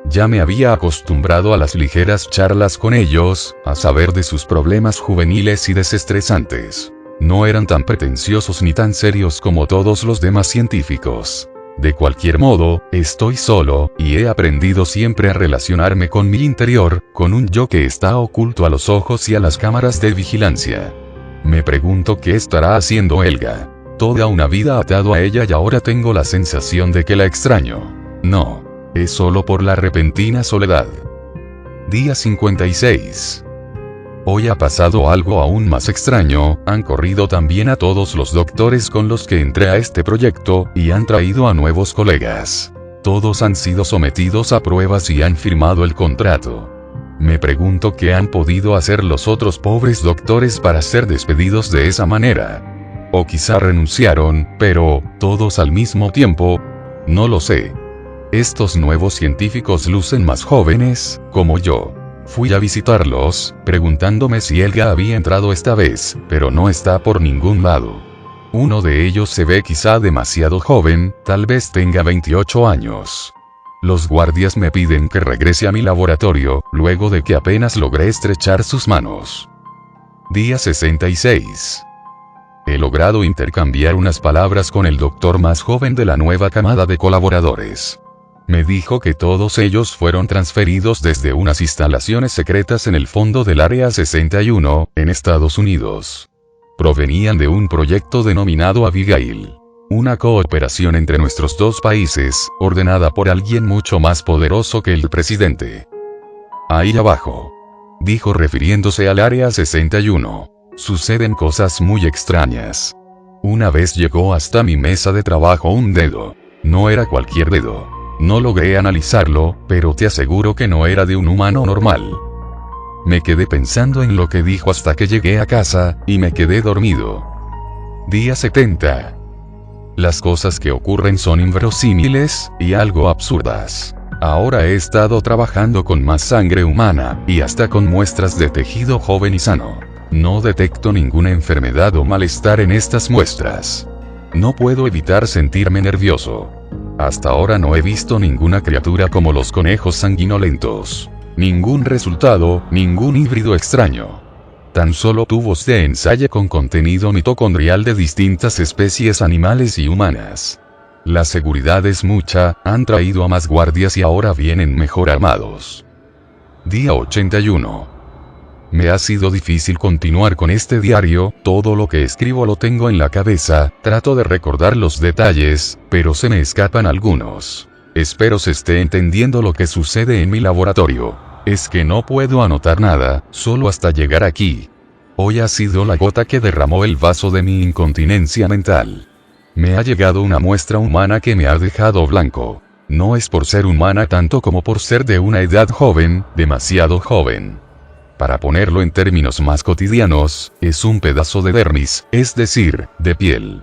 Ya me había acostumbrado a las ligeras charlas con ellos, a saber de sus problemas juveniles y desestresantes. No eran tan pretenciosos ni tan serios como todos los demás científicos. De cualquier modo, estoy solo, y he aprendido siempre a relacionarme con mi interior, con un yo que está oculto a los ojos y a las cámaras de vigilancia. Me pregunto qué estará haciendo Helga. Toda una vida atado a ella y ahora tengo la sensación de que la extraño. No, es solo por la repentina soledad. Día 56. Hoy ha pasado algo aún más extraño, han corrido también a todos los doctores con los que entré a este proyecto, y han traído a nuevos colegas. Todos han sido sometidos a pruebas y han firmado el contrato. Me pregunto qué han podido hacer los otros pobres doctores para ser despedidos de esa manera. O quizá renunciaron, pero, todos al mismo tiempo. No lo sé. Estos nuevos científicos lucen más jóvenes, como yo. Fui a visitarlos, preguntándome si Helga había entrado esta vez, pero no está por ningún lado. Uno de ellos se ve quizá demasiado joven, tal vez tenga 28 años. Los guardias me piden que regrese a mi laboratorio, luego de que apenas logré estrechar sus manos. Día 66. He logrado intercambiar unas palabras con el doctor más joven de la nueva camada de colaboradores. Me dijo que todos ellos fueron transferidos desde unas instalaciones secretas en el fondo del Área 61, en Estados Unidos. Provenían de un proyecto denominado Abigail. Una cooperación entre nuestros dos países, ordenada por alguien mucho más poderoso que el presidente. Ahí abajo, dijo refiriéndose al Área 61, suceden cosas muy extrañas. Una vez llegó hasta mi mesa de trabajo un dedo. No era cualquier dedo. No logré analizarlo, pero te aseguro que no era de un humano normal. Me quedé pensando en lo que dijo hasta que llegué a casa, y me quedé dormido. Día 70. Las cosas que ocurren son inverosímiles, y algo absurdas. Ahora he estado trabajando con más sangre humana, y hasta con muestras de tejido joven y sano. No detecto ninguna enfermedad o malestar en estas muestras. No puedo evitar sentirme nervioso. Hasta ahora no he visto ninguna criatura como los conejos sanguinolentos. Ningún resultado, ningún híbrido extraño. Tan solo tubos de ensayo con contenido mitocondrial de distintas especies animales y humanas. La seguridad es mucha, han traído a más guardias y ahora vienen mejor armados. Día 81. Me ha sido difícil continuar con este diario, todo lo que escribo lo tengo en la cabeza, trato de recordar los detalles, pero se me escapan algunos. Espero se esté entendiendo lo que sucede en mi laboratorio. Es que no puedo anotar nada, solo hasta llegar aquí. Hoy ha sido la gota que derramó el vaso de mi incontinencia mental. Me ha llegado una muestra humana que me ha dejado blanco. No es por ser humana tanto como por ser de una edad joven, demasiado joven. Para ponerlo en términos más cotidianos, es un pedazo de dermis, es decir, de piel.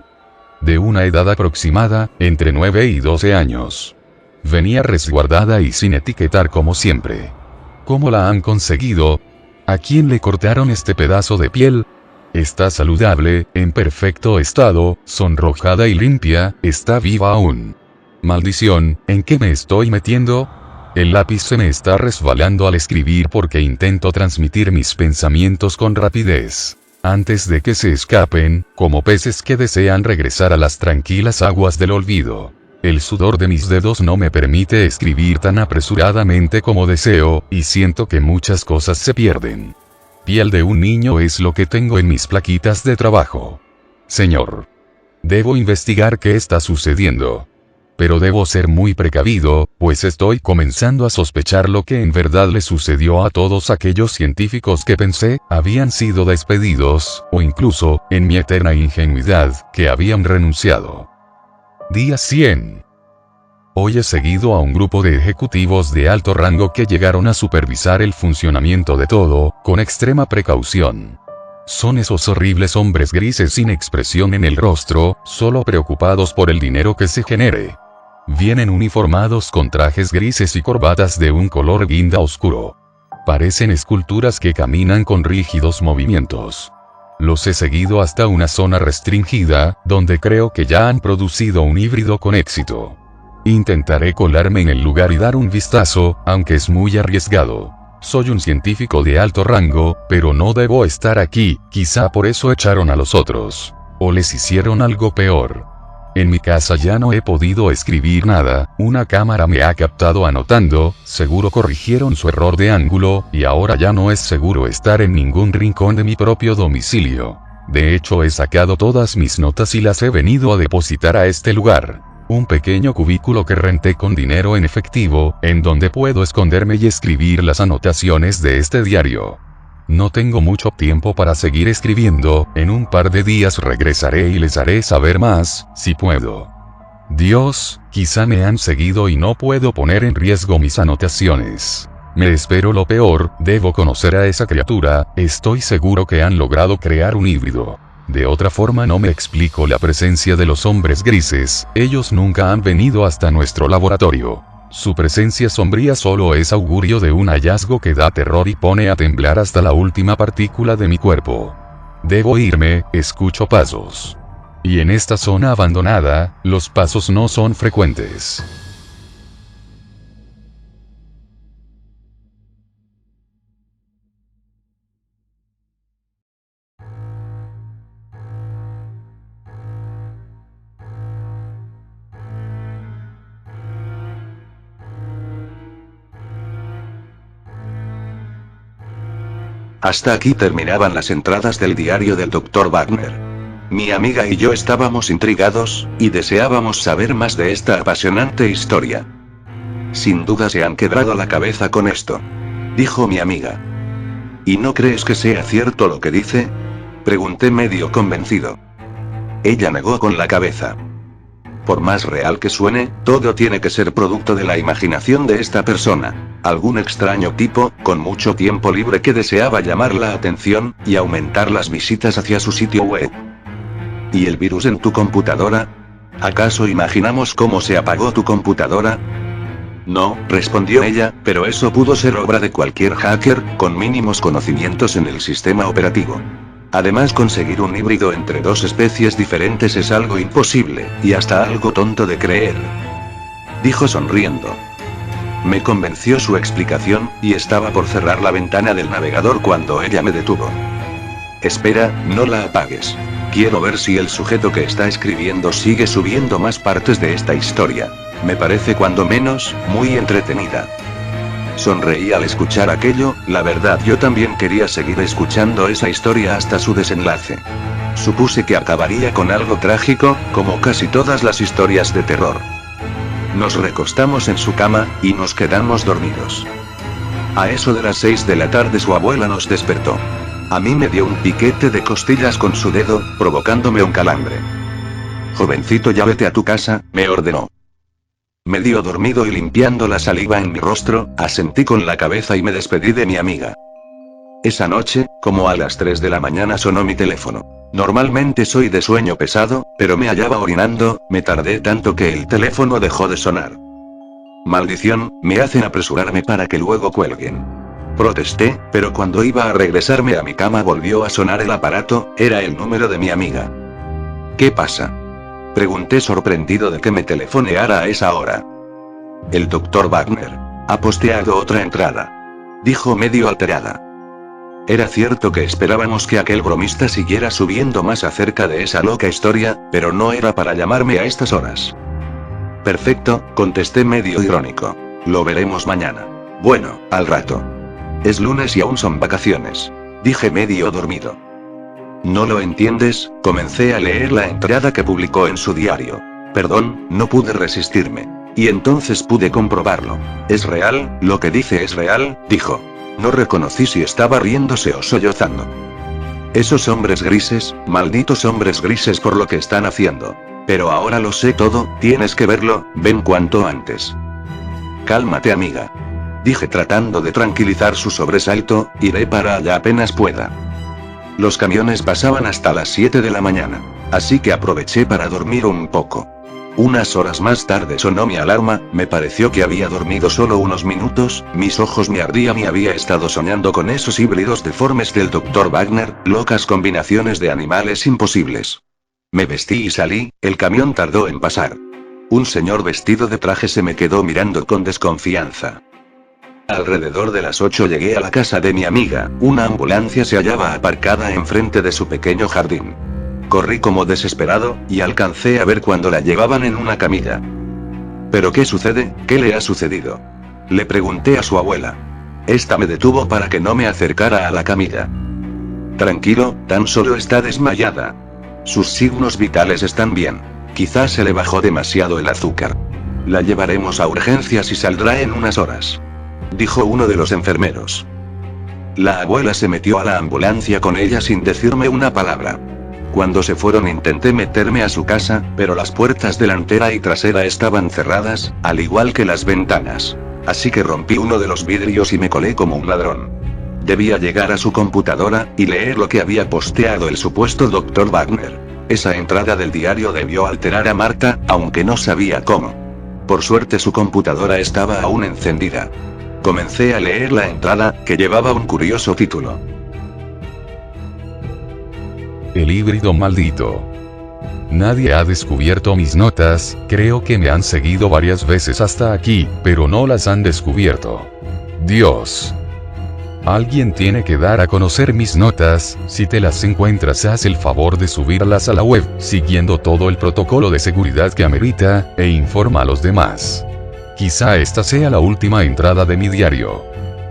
De una edad aproximada, entre 9 y 12 años. Venía resguardada y sin etiquetar como siempre. ¿Cómo la han conseguido? ¿A quién le cortaron este pedazo de piel? Está saludable, en perfecto estado, sonrojada y limpia, está viva aún. Maldición, ¿en qué me estoy metiendo? El lápiz se me está resbalando al escribir porque intento transmitir mis pensamientos con rapidez. Antes de que se escapen, como peces que desean regresar a las tranquilas aguas del olvido. El sudor de mis dedos no me permite escribir tan apresuradamente como deseo, y siento que muchas cosas se pierden. Piel de un niño es lo que tengo en mis plaquitas de trabajo. Señor. Debo investigar qué está sucediendo. Pero debo ser muy precavido, pues estoy comenzando a sospechar lo que en verdad le sucedió a todos aquellos científicos que pensé habían sido despedidos, o incluso, en mi eterna ingenuidad, que habían renunciado. Día 100. Hoy he seguido a un grupo de ejecutivos de alto rango que llegaron a supervisar el funcionamiento de todo, con extrema precaución. Son esos horribles hombres grises sin expresión en el rostro, solo preocupados por el dinero que se genere. Vienen uniformados con trajes grises y corbatas de un color guinda oscuro. Parecen esculturas que caminan con rígidos movimientos. Los he seguido hasta una zona restringida, donde creo que ya han producido un híbrido con éxito. Intentaré colarme en el lugar y dar un vistazo, aunque es muy arriesgado. Soy un científico de alto rango, pero no debo estar aquí, quizá por eso echaron a los otros. O les hicieron algo peor. En mi casa ya no he podido escribir nada, una cámara me ha captado anotando, seguro corrigieron su error de ángulo, y ahora ya no es seguro estar en ningún rincón de mi propio domicilio. De hecho he sacado todas mis notas y las he venido a depositar a este lugar. Un pequeño cubículo que renté con dinero en efectivo, en donde puedo esconderme y escribir las anotaciones de este diario. No tengo mucho tiempo para seguir escribiendo, en un par de días regresaré y les haré saber más, si puedo. Dios, quizá me han seguido y no puedo poner en riesgo mis anotaciones. Me espero lo peor, debo conocer a esa criatura, estoy seguro que han logrado crear un híbrido. De otra forma no me explico la presencia de los hombres grises, ellos nunca han venido hasta nuestro laboratorio. Su presencia sombría solo es augurio de un hallazgo que da terror y pone a temblar hasta la última partícula de mi cuerpo. Debo irme, escucho pasos. Y en esta zona abandonada, los pasos no son frecuentes. Hasta aquí terminaban las entradas del diario del Dr. Wagner. Mi amiga y yo estábamos intrigados, y deseábamos saber más de esta apasionante historia. Sin duda se han quebrado la cabeza con esto, dijo mi amiga. ¿Y no crees que sea cierto lo que dice? Pregunté medio convencido. Ella negó con la cabeza. Por más real que suene, todo tiene que ser producto de la imaginación de esta persona. Algún extraño tipo, con mucho tiempo libre que deseaba llamar la atención, y aumentar las visitas hacia su sitio web. ¿Y el virus en tu computadora? ¿Acaso imaginamos cómo se apagó tu computadora? No, respondió ella, pero eso pudo ser obra de cualquier hacker, con mínimos conocimientos en el sistema operativo. Además, conseguir un híbrido entre dos especies diferentes es algo imposible, y hasta algo tonto de creer. Dijo sonriendo. Me convenció su explicación, y estaba por cerrar la ventana del navegador cuando ella me detuvo. Espera, no la apagues. Quiero ver si el sujeto que está escribiendo sigue subiendo más partes de esta historia. Me parece cuando menos, muy entretenida. Sonreí al escuchar aquello, la verdad yo también quería seguir escuchando esa historia hasta su desenlace. Supuse que acabaría con algo trágico, como casi todas las historias de terror. Nos recostamos en su cama, y nos quedamos dormidos. A eso de las 6 de la tarde su abuela nos despertó. A mí me dio un piquete de costillas con su dedo, provocándome un calambre. Jovencito, ya vete a tu casa, me ordenó. Medio dormido y limpiando la saliva en mi rostro, asentí con la cabeza y me despedí de mi amiga. Esa noche, como a las 3 de la mañana sonó mi teléfono. Normalmente soy de sueño pesado, pero me hallaba orinando, me tardé tanto que el teléfono dejó de sonar. Maldición, me hacen apresurarme para que luego cuelguen. Protesté, pero cuando iba a regresarme a mi cama volvió a sonar el aparato, era el número de mi amiga. ¿Qué pasa?, pregunté sorprendido de que me telefoneara a esa hora. El Dr. Wagner ha posteado otra entrada, dijo medio alterada. Era cierto que esperábamos que aquel bromista siguiera subiendo más acerca de esa loca historia, pero no era para llamarme a estas horas. Perfecto, contesté medio irónico. Lo veremos mañana. Bueno, al rato. Es lunes y aún son vacaciones, dije medio dormido. ¿No lo entiendes? Comencé a leer la entrada que publicó en su diario. Perdón, no pude resistirme. Y entonces pude comprobarlo. ¿Es real? ¿Lo que dice es real?, dijo. No reconocí si estaba riéndose o sollozando. Esos hombres grises, malditos hombres grises por lo que están haciendo. Pero ahora lo sé todo, tienes que verlo, ven cuanto antes. Cálmate, amiga, dije tratando de tranquilizar su sobresalto, iré para allá apenas pueda. Los camiones pasaban hasta las 7 de la mañana, así que aproveché para dormir un poco. Unas horas más tarde sonó mi alarma, me pareció que había dormido solo unos minutos, mis ojos me ardían y había estado soñando con esos híbridos deformes del Dr. Wagner, locas combinaciones de animales imposibles. Me vestí y salí, el camión tardó en pasar. Un señor vestido de traje se me quedó mirando con desconfianza. Alrededor de las 8 llegué a la casa de mi amiga, una ambulancia se hallaba aparcada enfrente de su pequeño jardín. Corrí como desesperado, y alcancé a ver cuando la llevaban en una camilla. ¿Pero qué sucede? ¿Qué le ha sucedido?, le pregunté a su abuela. Esta me detuvo para que no me acercara a la camilla. Tranquilo, tan solo está desmayada. Sus signos vitales están bien. Quizás se le bajó demasiado el azúcar. La llevaremos a urgencias y saldrá en unas horas, dijo uno de los enfermeros. La abuela se metió a la ambulancia con ella sin decirme una palabra. Cuando se fueron intenté meterme a su casa, pero las puertas delantera y trasera estaban cerradas, al igual que las ventanas. Así que rompí uno de los vidrios y me colé como un ladrón. Debía llegar a su computadora, y leer lo que había posteado el supuesto Dr. Wagner. Esa entrada del diario debió alterar a Marta, aunque no sabía cómo. Por suerte su computadora estaba aún encendida. Comencé a leer la entrada, que llevaba un curioso título. El híbrido maldito. Nadie ha descubierto mis notas, creo que me han seguido varias veces hasta aquí, pero no las han descubierto. Dios. Alguien tiene que dar a conocer mis notas, si te las encuentras haz el favor de subirlas a la web, siguiendo todo el protocolo de seguridad que amerita, e informa a los demás. Quizá esta sea la última entrada de mi diario.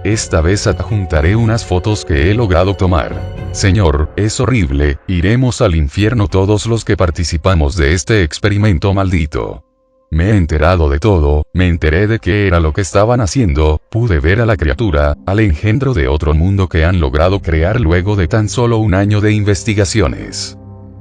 Esta vez adjuntaré unas fotos que he logrado tomar. Señor, es horrible, iremos al infierno todos los que participamos de este experimento maldito. Me he enterado de todo, me enteré de qué era lo que estaban haciendo, pude ver a la criatura, al engendro de otro mundo que han logrado crear luego de tan solo un año de investigaciones.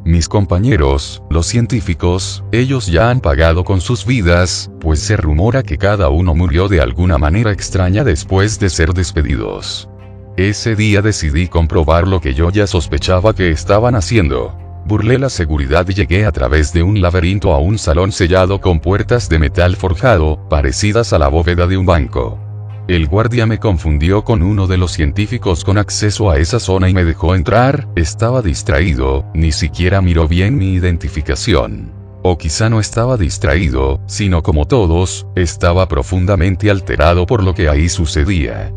Mis compañeros, los científicos, ellos ya han pagado con sus vidas, pues se rumora que cada uno murió de alguna manera extraña después de ser despedidos. Ese día decidí comprobar lo que yo ya sospechaba que estaban haciendo. Burlé la seguridad y llegué a través de un laberinto a un salón sellado con puertas de metal forjado, parecidas a la bóveda de un banco. El guardia me confundió con uno de los científicos con acceso a esa zona y me dejó entrar, estaba distraído, ni siquiera miró bien mi identificación. O quizá no estaba distraído, sino como todos, estaba profundamente alterado por lo que ahí sucedía.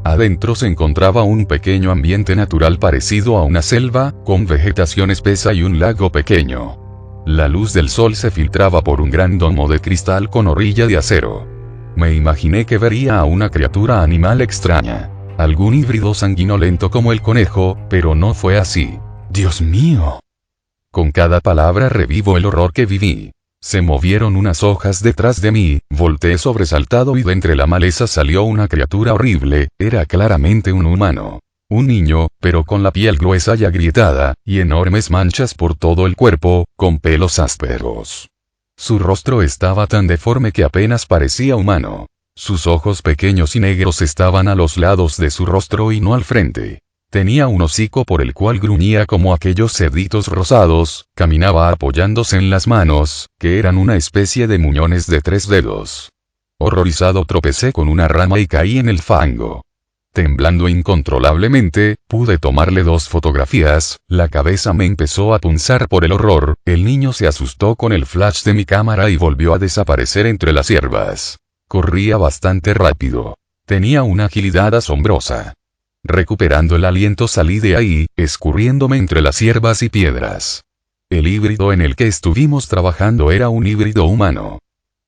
Adentro se encontraba un pequeño ambiente natural parecido a una selva, con vegetación espesa y un lago pequeño. La luz del sol se filtraba por un gran domo de cristal con orilla de acero. Me imaginé que vería a una criatura animal extraña. Algún híbrido sanguinolento como el conejo, pero no fue así. ¡Dios mío! Con cada palabra revivo el horror que viví. Se movieron unas hojas detrás de mí, volteé sobresaltado y de entre la maleza salió una criatura horrible, era claramente un humano. Un niño, pero con la piel gruesa y agrietada, y enormes manchas por todo el cuerpo, con pelos ásperos. Su rostro estaba tan deforme que apenas parecía humano. Sus ojos pequeños y negros estaban a los lados de su rostro y no al frente. Tenía un hocico por el cual gruñía como aquellos cerditos rosados, caminaba apoyándose en las manos, que eran una especie de muñones de 3 dedos. Horrorizado tropecé con una rama y caí en el fango. Temblando incontrolablemente, pude tomarle 2 fotografías, la cabeza me empezó a punzar por el horror, el niño se asustó con el flash de mi cámara y volvió a desaparecer entre las hierbas. Corría bastante rápido. Tenía una agilidad asombrosa. Recuperando el aliento salí de ahí, escurriéndome entre las hierbas y piedras. El híbrido en el que estuvimos trabajando era un híbrido humano.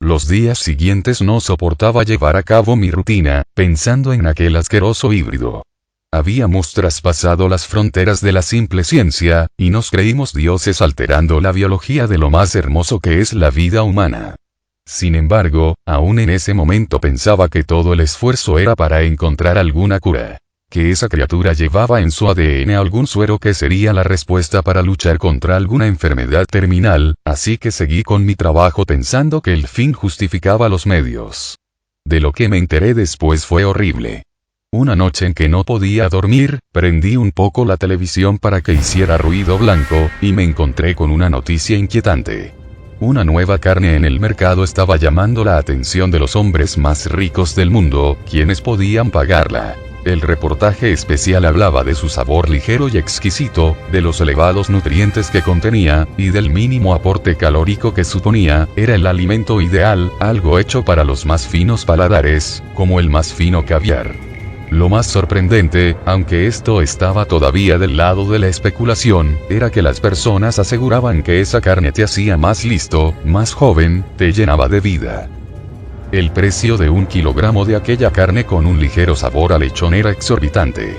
Los días siguientes no soportaba llevar a cabo mi rutina, pensando en aquel asqueroso híbrido. Habíamos traspasado las fronteras de la simple ciencia, y nos creímos dioses alterando la biología de lo más hermoso que es la vida humana. Sin embargo, aún en ese momento pensaba que todo el esfuerzo era para encontrar alguna cura. Que esa criatura llevaba en su ADN algún suero que sería la respuesta para luchar contra alguna enfermedad terminal, así que seguí con mi trabajo pensando que el fin justificaba los medios. De lo que me enteré después fue horrible. Una noche en que no podía dormir, prendí un poco la televisión para que hiciera ruido blanco, y me encontré con una noticia inquietante. Una nueva carne en el mercado estaba llamando la atención de los hombres más ricos del mundo, quienes podían pagarla. El reportaje especial hablaba de su sabor ligero y exquisito, de los elevados nutrientes que contenía, y del mínimo aporte calórico que suponía, era el alimento ideal, algo hecho para los más finos paladares, como el más fino caviar. Lo más sorprendente, aunque esto estaba todavía del lado de la especulación, era que las personas aseguraban que esa carne te hacía más listo, más joven, te llenaba de vida. El precio de 1 kilogramo de aquella carne con un ligero sabor a lechón era exorbitante.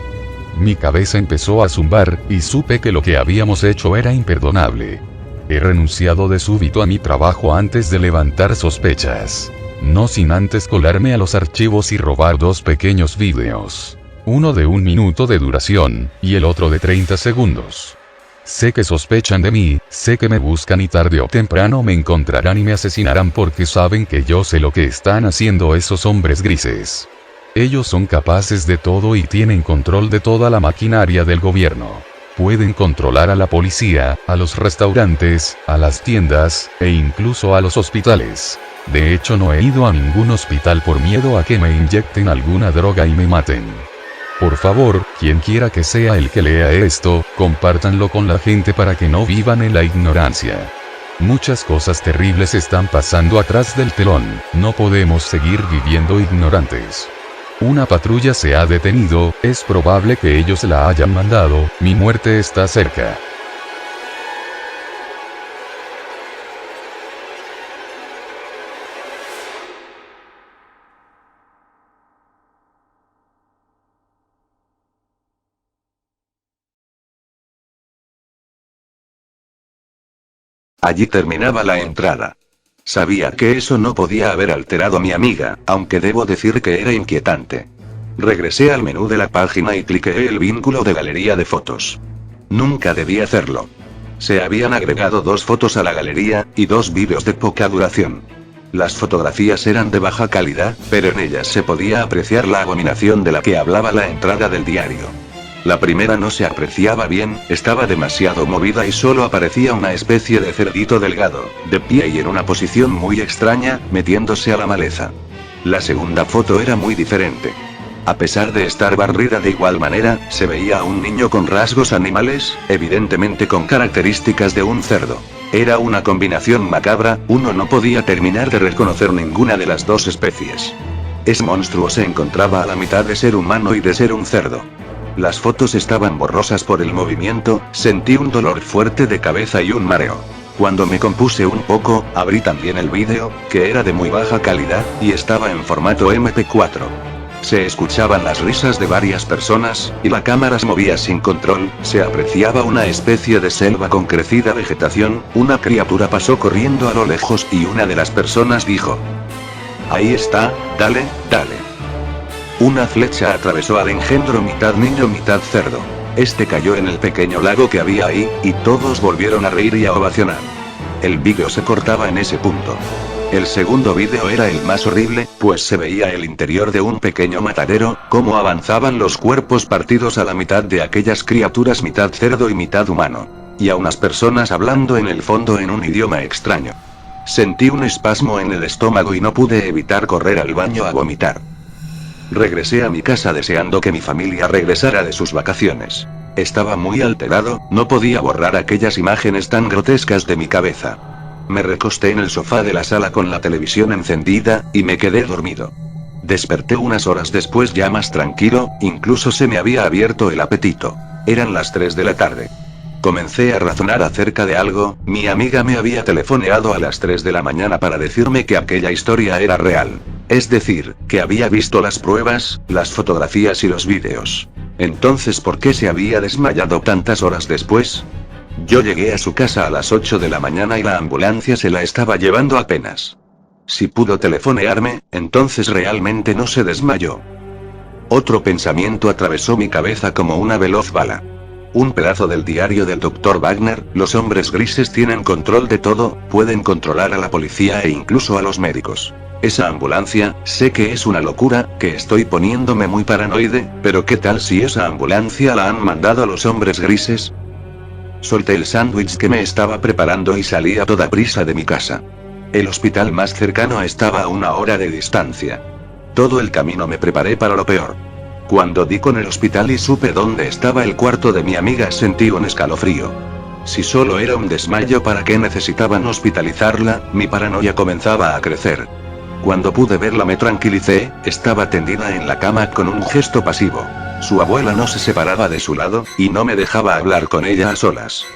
Mi cabeza empezó a zumbar, y supe que lo que habíamos hecho era imperdonable. He renunciado de súbito a mi trabajo antes de levantar sospechas. No sin antes colarme a los archivos y robar 2 pequeños vídeos. uno de 1 minuto de duración, y el otro de 30 segundos. Sé que sospechan de mí, sé que me buscan y tarde o temprano me encontrarán y me asesinarán porque saben que yo sé lo que están haciendo esos hombres grises. Ellos son capaces de todo y tienen control de toda la maquinaria del gobierno. Pueden controlar a la policía, a los restaurantes, a las tiendas, e incluso a los hospitales. De hecho, no he ido a ningún hospital por miedo a que me inyecten alguna droga y me maten. Por favor, quien quiera que sea el que lea esto, compártanlo con la gente para que no vivan en la ignorancia. Muchas cosas terribles están pasando atrás del telón, no podemos seguir viviendo ignorantes. Una patrulla se ha detenido, es probable que ellos la hayan mandado, mi muerte está cerca. Allí terminaba la entrada. Sabía que eso no podía haber alterado a mi amiga, aunque debo decir que era inquietante. Regresé al menú de la página y cliqué el vínculo de galería de fotos. Nunca debí hacerlo. Se habían agregado 2 fotos a la galería, y 2 vídeos de poca duración. Las fotografías eran de baja calidad, pero en ellas se podía apreciar la abominación de la que hablaba la entrada del diario. La primera no se apreciaba bien, estaba demasiado movida y solo aparecía una especie de cerdito delgado, de pie y en una posición muy extraña, metiéndose a la maleza. La segunda foto era muy diferente. A pesar de estar barrida de igual manera, se veía a un niño con rasgos animales, evidentemente con características de un cerdo. Era una combinación macabra, uno no podía terminar de reconocer ninguna de las 2 especies. Ese monstruo se encontraba a la mitad de ser humano y de ser un cerdo. Las fotos estaban borrosas por el movimiento, sentí un dolor fuerte de cabeza y un mareo. Cuando me compuse un poco, abrí también el vídeo, que era de muy baja calidad, y estaba en formato MP4. Se escuchaban las risas de varias personas, y la cámara se movía sin control, se apreciaba una especie de selva con crecida vegetación, una criatura pasó corriendo a lo lejos y una de las personas dijo: "Ahí está, dale, dale". Una flecha atravesó al engendro mitad niño mitad cerdo. Este cayó en el pequeño lago que había ahí, y todos volvieron a reír y a ovacionar. El vídeo se cortaba en ese punto. El segundo vídeo era el más horrible, pues se veía el interior de un pequeño matadero, cómo avanzaban los cuerpos partidos a la mitad de aquellas criaturas mitad cerdo y mitad humano. Y a unas personas hablando en el fondo en un idioma extraño. Sentí un espasmo en el estómago y no pude evitar correr al baño a vomitar. Regresé a mi casa deseando que mi familia regresara de sus vacaciones. Estaba muy alterado, no podía borrar aquellas imágenes tan grotescas de mi cabeza. Me recosté en el sofá de la sala con la televisión encendida, y me quedé dormido. Desperté unas horas después ya más tranquilo, incluso se me había abierto el apetito. Eran las 3 de la tarde. Comencé a razonar acerca de algo, mi amiga me había telefoneado a las 3 de la mañana para decirme que aquella historia era real. Es decir, que había visto las pruebas, las fotografías y los vídeos. Entonces, ¿por qué se había desmayado tantas horas después? Yo llegué a su casa a las 8 de la mañana y la ambulancia se la estaba llevando apenas. Si pudo telefonearme, entonces realmente no se desmayó. Otro pensamiento atravesó mi cabeza como una veloz bala. Un pedazo del diario del Dr. Wagner: los hombres grises tienen control de todo, pueden controlar a la policía e incluso a los médicos. Esa ambulancia, sé que es una locura, que estoy poniéndome muy paranoide, pero ¿qué tal si esa ambulancia la han mandado a los hombres grises? Solté el sándwich que me estaba preparando y salí a toda prisa de mi casa. El hospital más cercano estaba a 1 hora de distancia. Todo el camino me preparé para lo peor. Cuando di con el hospital y supe dónde estaba el cuarto de mi amiga, sentí un escalofrío. Si solo era un desmayo, ¿para qué necesitaban hospitalizarla? Mi paranoia comenzaba a crecer. Cuando pude verla me tranquilicé, estaba tendida en la cama con un gesto pasivo. Su abuela no se separaba de su lado, y no me dejaba hablar con ella a solas.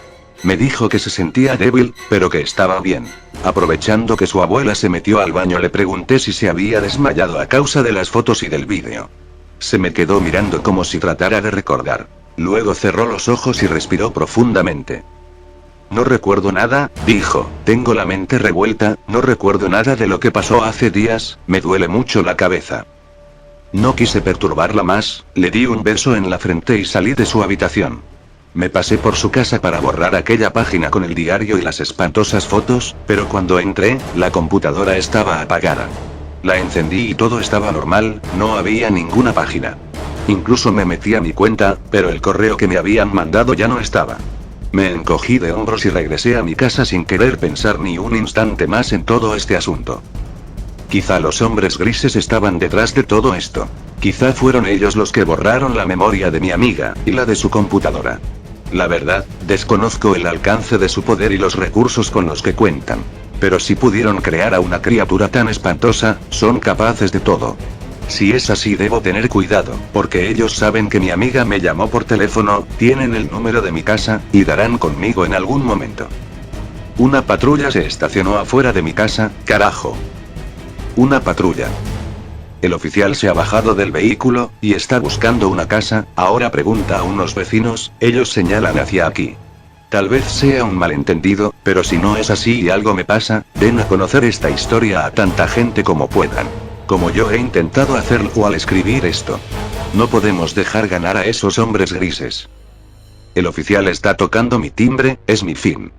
Me dijo que se sentía débil, pero que estaba bien. Aprovechando que su abuela se metió al baño, le pregunté si se había desmayado a causa de las fotos y del vídeo. Se me quedó mirando como si tratara de recordar. Luego cerró los ojos y respiró profundamente. No recuerdo nada, dijo, tengo la mente revuelta, no recuerdo nada de lo que pasó hace días, me duele mucho la cabeza. No quise perturbarla más, le di un beso en la frente y salí de su habitación. Me pasé por su casa para borrar aquella página con el diario y las espantosas fotos, pero cuando entré, la computadora estaba apagada. La encendí y todo estaba normal, no había ninguna página. Incluso me metí a mi cuenta, pero el correo que me habían mandado ya no estaba. Me encogí de hombros y regresé a mi casa sin querer pensar ni un instante más en todo este asunto. Quizá los hombres grises estaban detrás de todo esto. Quizá fueron ellos los que borraron la memoria de mi amiga, y la de su computadora. La verdad, desconozco el alcance de su poder y los recursos con los que cuentan. Pero si pudieron crear a una criatura tan espantosa, son capaces de todo. Si es así debo tener cuidado, porque ellos saben que mi amiga me llamó por teléfono, tienen el número de mi casa, y darán conmigo en algún momento. Una patrulla se estacionó afuera de mi casa, carajo. Una patrulla. El oficial se ha bajado del vehículo, y está buscando una casa, ahora pregunta a unos vecinos, ellos señalan hacia aquí. Tal vez sea un malentendido, pero si no es así y algo me pasa, den a conocer esta historia a tanta gente como puedan. Como yo he intentado hacerlo al escribir esto. No podemos dejar ganar a esos hombres grises. El oficial está tocando mi timbre, es mi fin.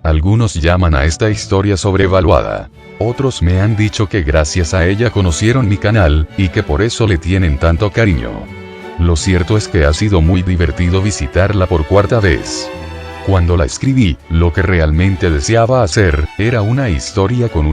Algunos llaman a esta historia sobrevaluada. Otros me han dicho que gracias a ella conocieron mi canal, y que por eso le tienen tanto cariño. Lo cierto es que ha sido muy divertido visitarla por cuarta vez. Cuando la escribí, lo que realmente deseaba hacer, era una historia con